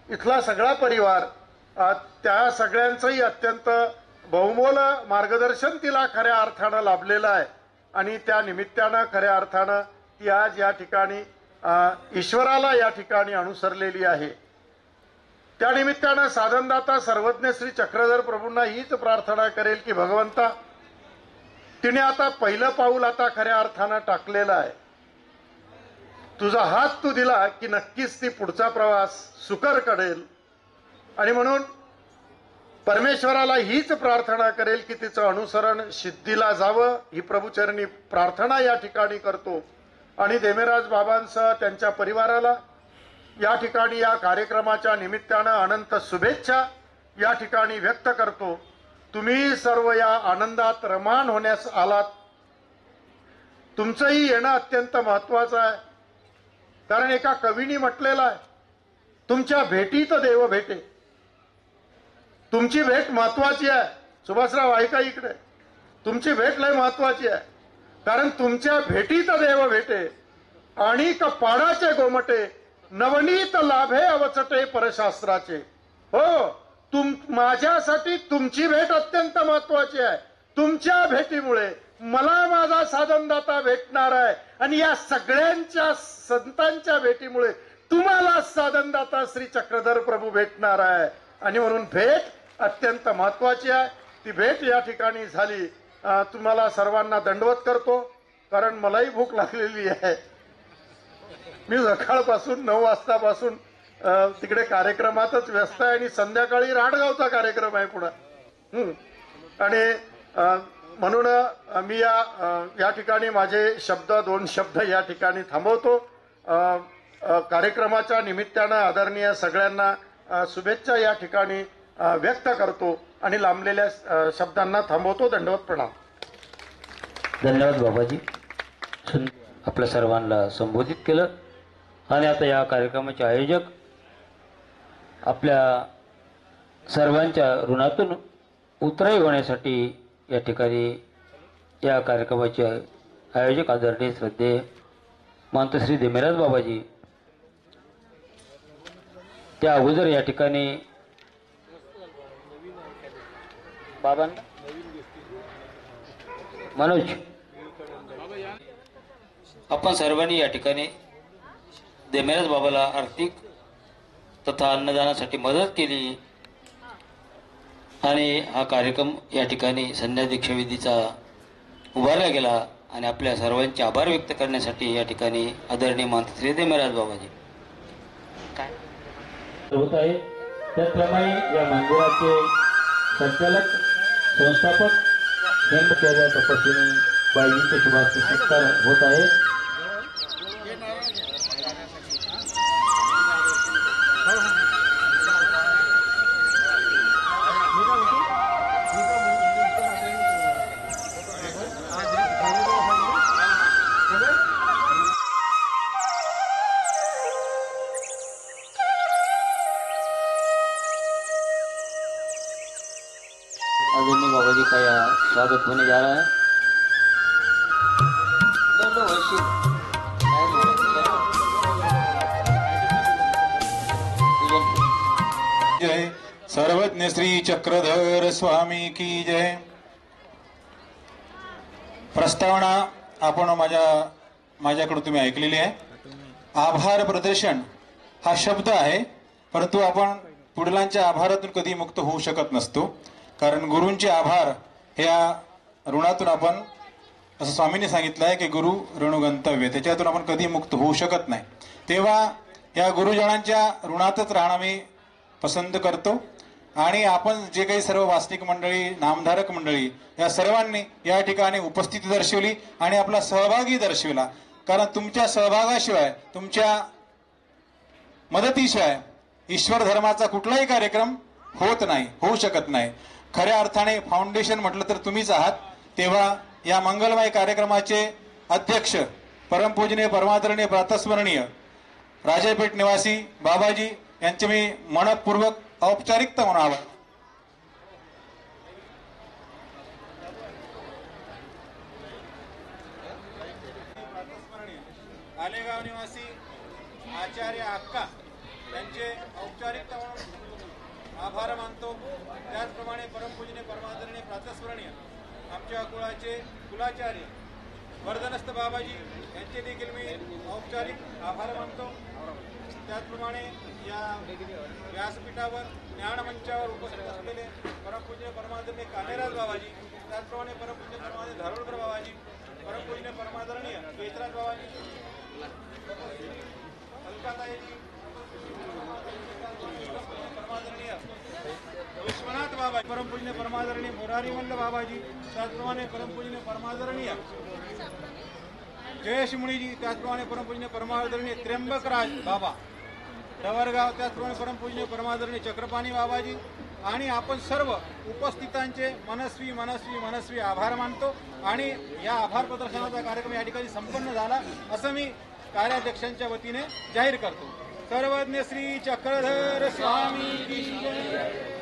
इथला सगळा परिवार, त्या सगळ्यांचंही अत्यंत बहुमोल मार्गदर्शन तिला खऱ्या अर्थानं लाभलेलं आहे. आणि त्या निमित्तानं खऱ्या अर्थानं ती आज या ठिकाणी ईश्वराला या ठिकाणी अनुसरलेली आहे. त्या निमित्तानं साधनदाता सर्वज्ञ श्री चक्रधर प्रभूंना हीच प्रार्थना करेल की भगवंता, तिने आता पहिलं पाऊल आता खऱ्या अर्थानं टाकलेलं आहे. तुझा हात तू दिला की नक्कीच ती पुढचा प्रवास सुकर करेल. आणि म्हणून परमेश्वराला हीच प्रार्थना करेल की तिचं अनुसरण सिद्धीला जावं, ही प्रभूचरणी प्रार्थना या ठिकाणी करतो. आणि देमेराज बाबांसह त्यांच्या परिवाराला या ठिकाणी या कार्यक्रमाच्या निमित्तानं अनंत शुभेच्छा या ठिकाणी व्यक्त करतो. तुम्ही सर्व या आनंदात रमान होण्यास आलात. तुमचंही येणं अत्यंत महत्वाचं आहे. कारण एका कवीने म्हटलेलं आहे, तुमच्या भेटीत देव भेटे. तुमची भेट महत्वाची आहे. सुभाषराव ऐका इकडे, तुमची भेट लय महत्वाची आहे. कारण तुमच्या भेटीत देव भेटे आणि पाडाचे गोमटे नवनीत लाभे अवचटे परशास्त्राचे. हो, माझ्यासाठी तुमची भेट अत्यंत महत्वाची आहे. तुमच्या भेटीमुळे मला माझा साधनदाता भेटणार आहे आणि या सगळ्यांच्या संतांच्या भेटीमुळे तुम्हाला साधनदाता श्री चक्रधर प्रभू भेटणार आहे. आणि म्हणून भेट अत्यंत महत्वाची आहे. ती भेट या ठिकाणी झाली. तुम्हाला सर्वांना दंडवत करतो, कारण मलाही भूक लागलेली आहे. मी सकाळपासून 9 वाजतापासून तिकडे कार्यक्रमातच व्यस्त आहे आणि संध्याकाळी राडगावचा कार्यक्रम आहे पुढे. आणि म्हणून मी या ठिकाणी माझे 2 शब्द या ठिकाणी थांबवतो. कार्यक्रमाच्या निमित्तानं आदरणीय सगळ्यांना शुभेच्छा या ठिकाणी व्यक्त करतो आणि लांबलेल्या शब्दांना थांबवतो. दंडवत प्रणाम. धन्यवाद बाबाजी. आपल्या सर्वांना संबोधित केलं. आणि आता या कार्यक्रमाचे आयोजक आपल्या सर्वांच्या ऋणातून उतराई होण्यासाठी या ठिकाणी या कार्यक्रमाचे आयोजक आदरणीय श्रद्धेय महंत श्री देमेराज बाबाजी, त्या अगोदर या ठिकाणी बाबांना मनोज, आपण सर्वांनी या ठिकाणी देमेराज बाबाला आर्थिक तथा अन्नदानासाठी मदत केली आणि हा कार्यक्रम या ठिकाणी संन्यास दीक्षाविधीचा उभारला गेला. आणि आपल्या सर्वांचे आभार व्यक्त करण्यासाठी या ठिकाणी आदरणीय महंत श्री देमेराज बाबाजी काय होत आहे. त्याचप्रमाणे या मंदिराचे संचालक संस्थापक हेमचर्या तपस्विनी बाईजींचे शुभास्ते सत्कार होत आहे. आदरणीय बाबाजी का स्वागत होने जा रहा है. जय सर्वज्ञ श्री चक्रधर स्वामी की जय. प्रस्तावना आपण माझ्याकडून तुम्ही ऐकलेली आहे. आभार प्रदर्शन हा शब्द आहे, परंतु आपण पुढलांच्या आभारातून कधी मुक्त होऊ शकत नसतो. कारण गुरूंचे आभार ह्या ऋणातून आपण, असं स्वामींनी सांगितलं आहे की गुरु ऋण गंतव्य, त्याच्यातून आपण कधी मुक्त होऊ शकत नाही. तेव्हा या गुरुजनांच्या ऋणातच राहणं मी पसंत करतो. आणि आपण जे काही सर्व वास्तविक मंडळी, नामधारक मंडळी, या सर्वांनी या ठिकाणी उपस्थिती दर्शवली आणि आपला सहभागही दर्शविला. कारण तुमच्या सहभागाशिवाय, तुमच्या मदतीशिवाय ईश्वर धर्माचा कुठलाही कार्यक्रम होत नाही, होऊ शकत नाही. खऱ्या अर्थाने फाउंडेशन म्हटलं तर तुम्हीच आहात. तेव्हा या मंगलमय कार्यक्रमाचे अध्यक्ष परमपूजनीय परमादरणीय प्रातस्मरणीय राजापेठ निवासी बाबाजी यांचे मी मनपूर्वक औपचारिकता म्हणून आभार. आलेगाव निवासी आचार्य अक्का यांचे औपचारिकता म्हणून आभार मानतो. त्याचप्रमाणे परमपूजनीय परमादरणीय प्रातस्मरणीय आमच्या कुळाचे कुलाचार्य वर्धनस्थ बाबाजी यांचे देखील मी औपचारिक आभार मानतो. त्याचप्रमाणे या व्यासपीठावर ज्ञानमंचावर उपस्थित असलेले परमपूज्य परमादरणीय कानेराज बाबाजी, त्याचप्रमाणे परमपूज्य परमादरणीय धारोळकर बाबाजी, परमपूज्य परमादरणीय केतराज बाबाजी, अलकाताईजी, परमादरणीय विश्वनाथ बाबा, परमपूजनीय परमादरणीय मोरारी मल्ल बाबाजी, त्याचप्रमाणे परमपूजनीय परमादरणीय जयेश मुळीजी, त्याचप्रमाणे परमपूजनीय परमादरणीय त्र्यंबकराज बाबा डवरगाव, त्याचप्रमाणे परमपूजनीय परमादरणीय चक्रपाणी बाबाजी आणि आपण सर्व उपस्थितांचे मनस्वी मनस्वी मनस्वी आभार मानतो. आणि या आभार प्रदर्शनाचा कार्यक्रम या ठिकाणी संपन्न झाला असं मी कार्याध्यक्षांच्या वतीने जाहीर करतो. सर्वज्ञ श्री चक्रधर स्वामी की जय.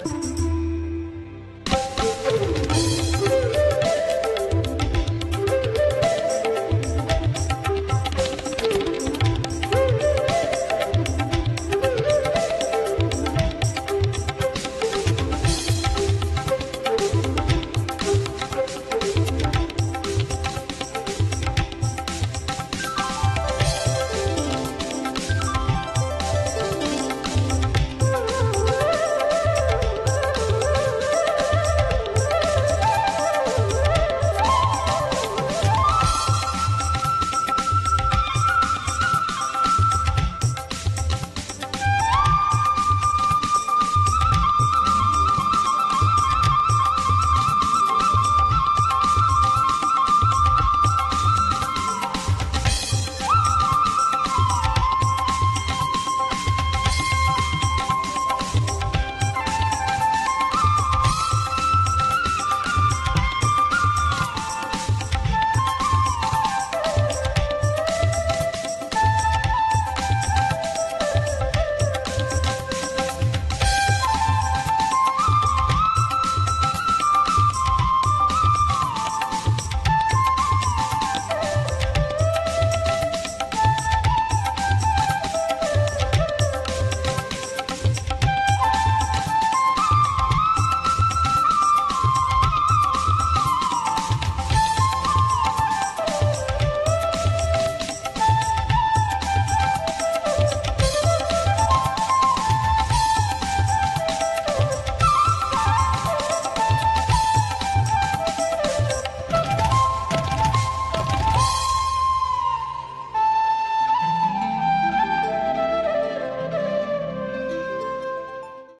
आहे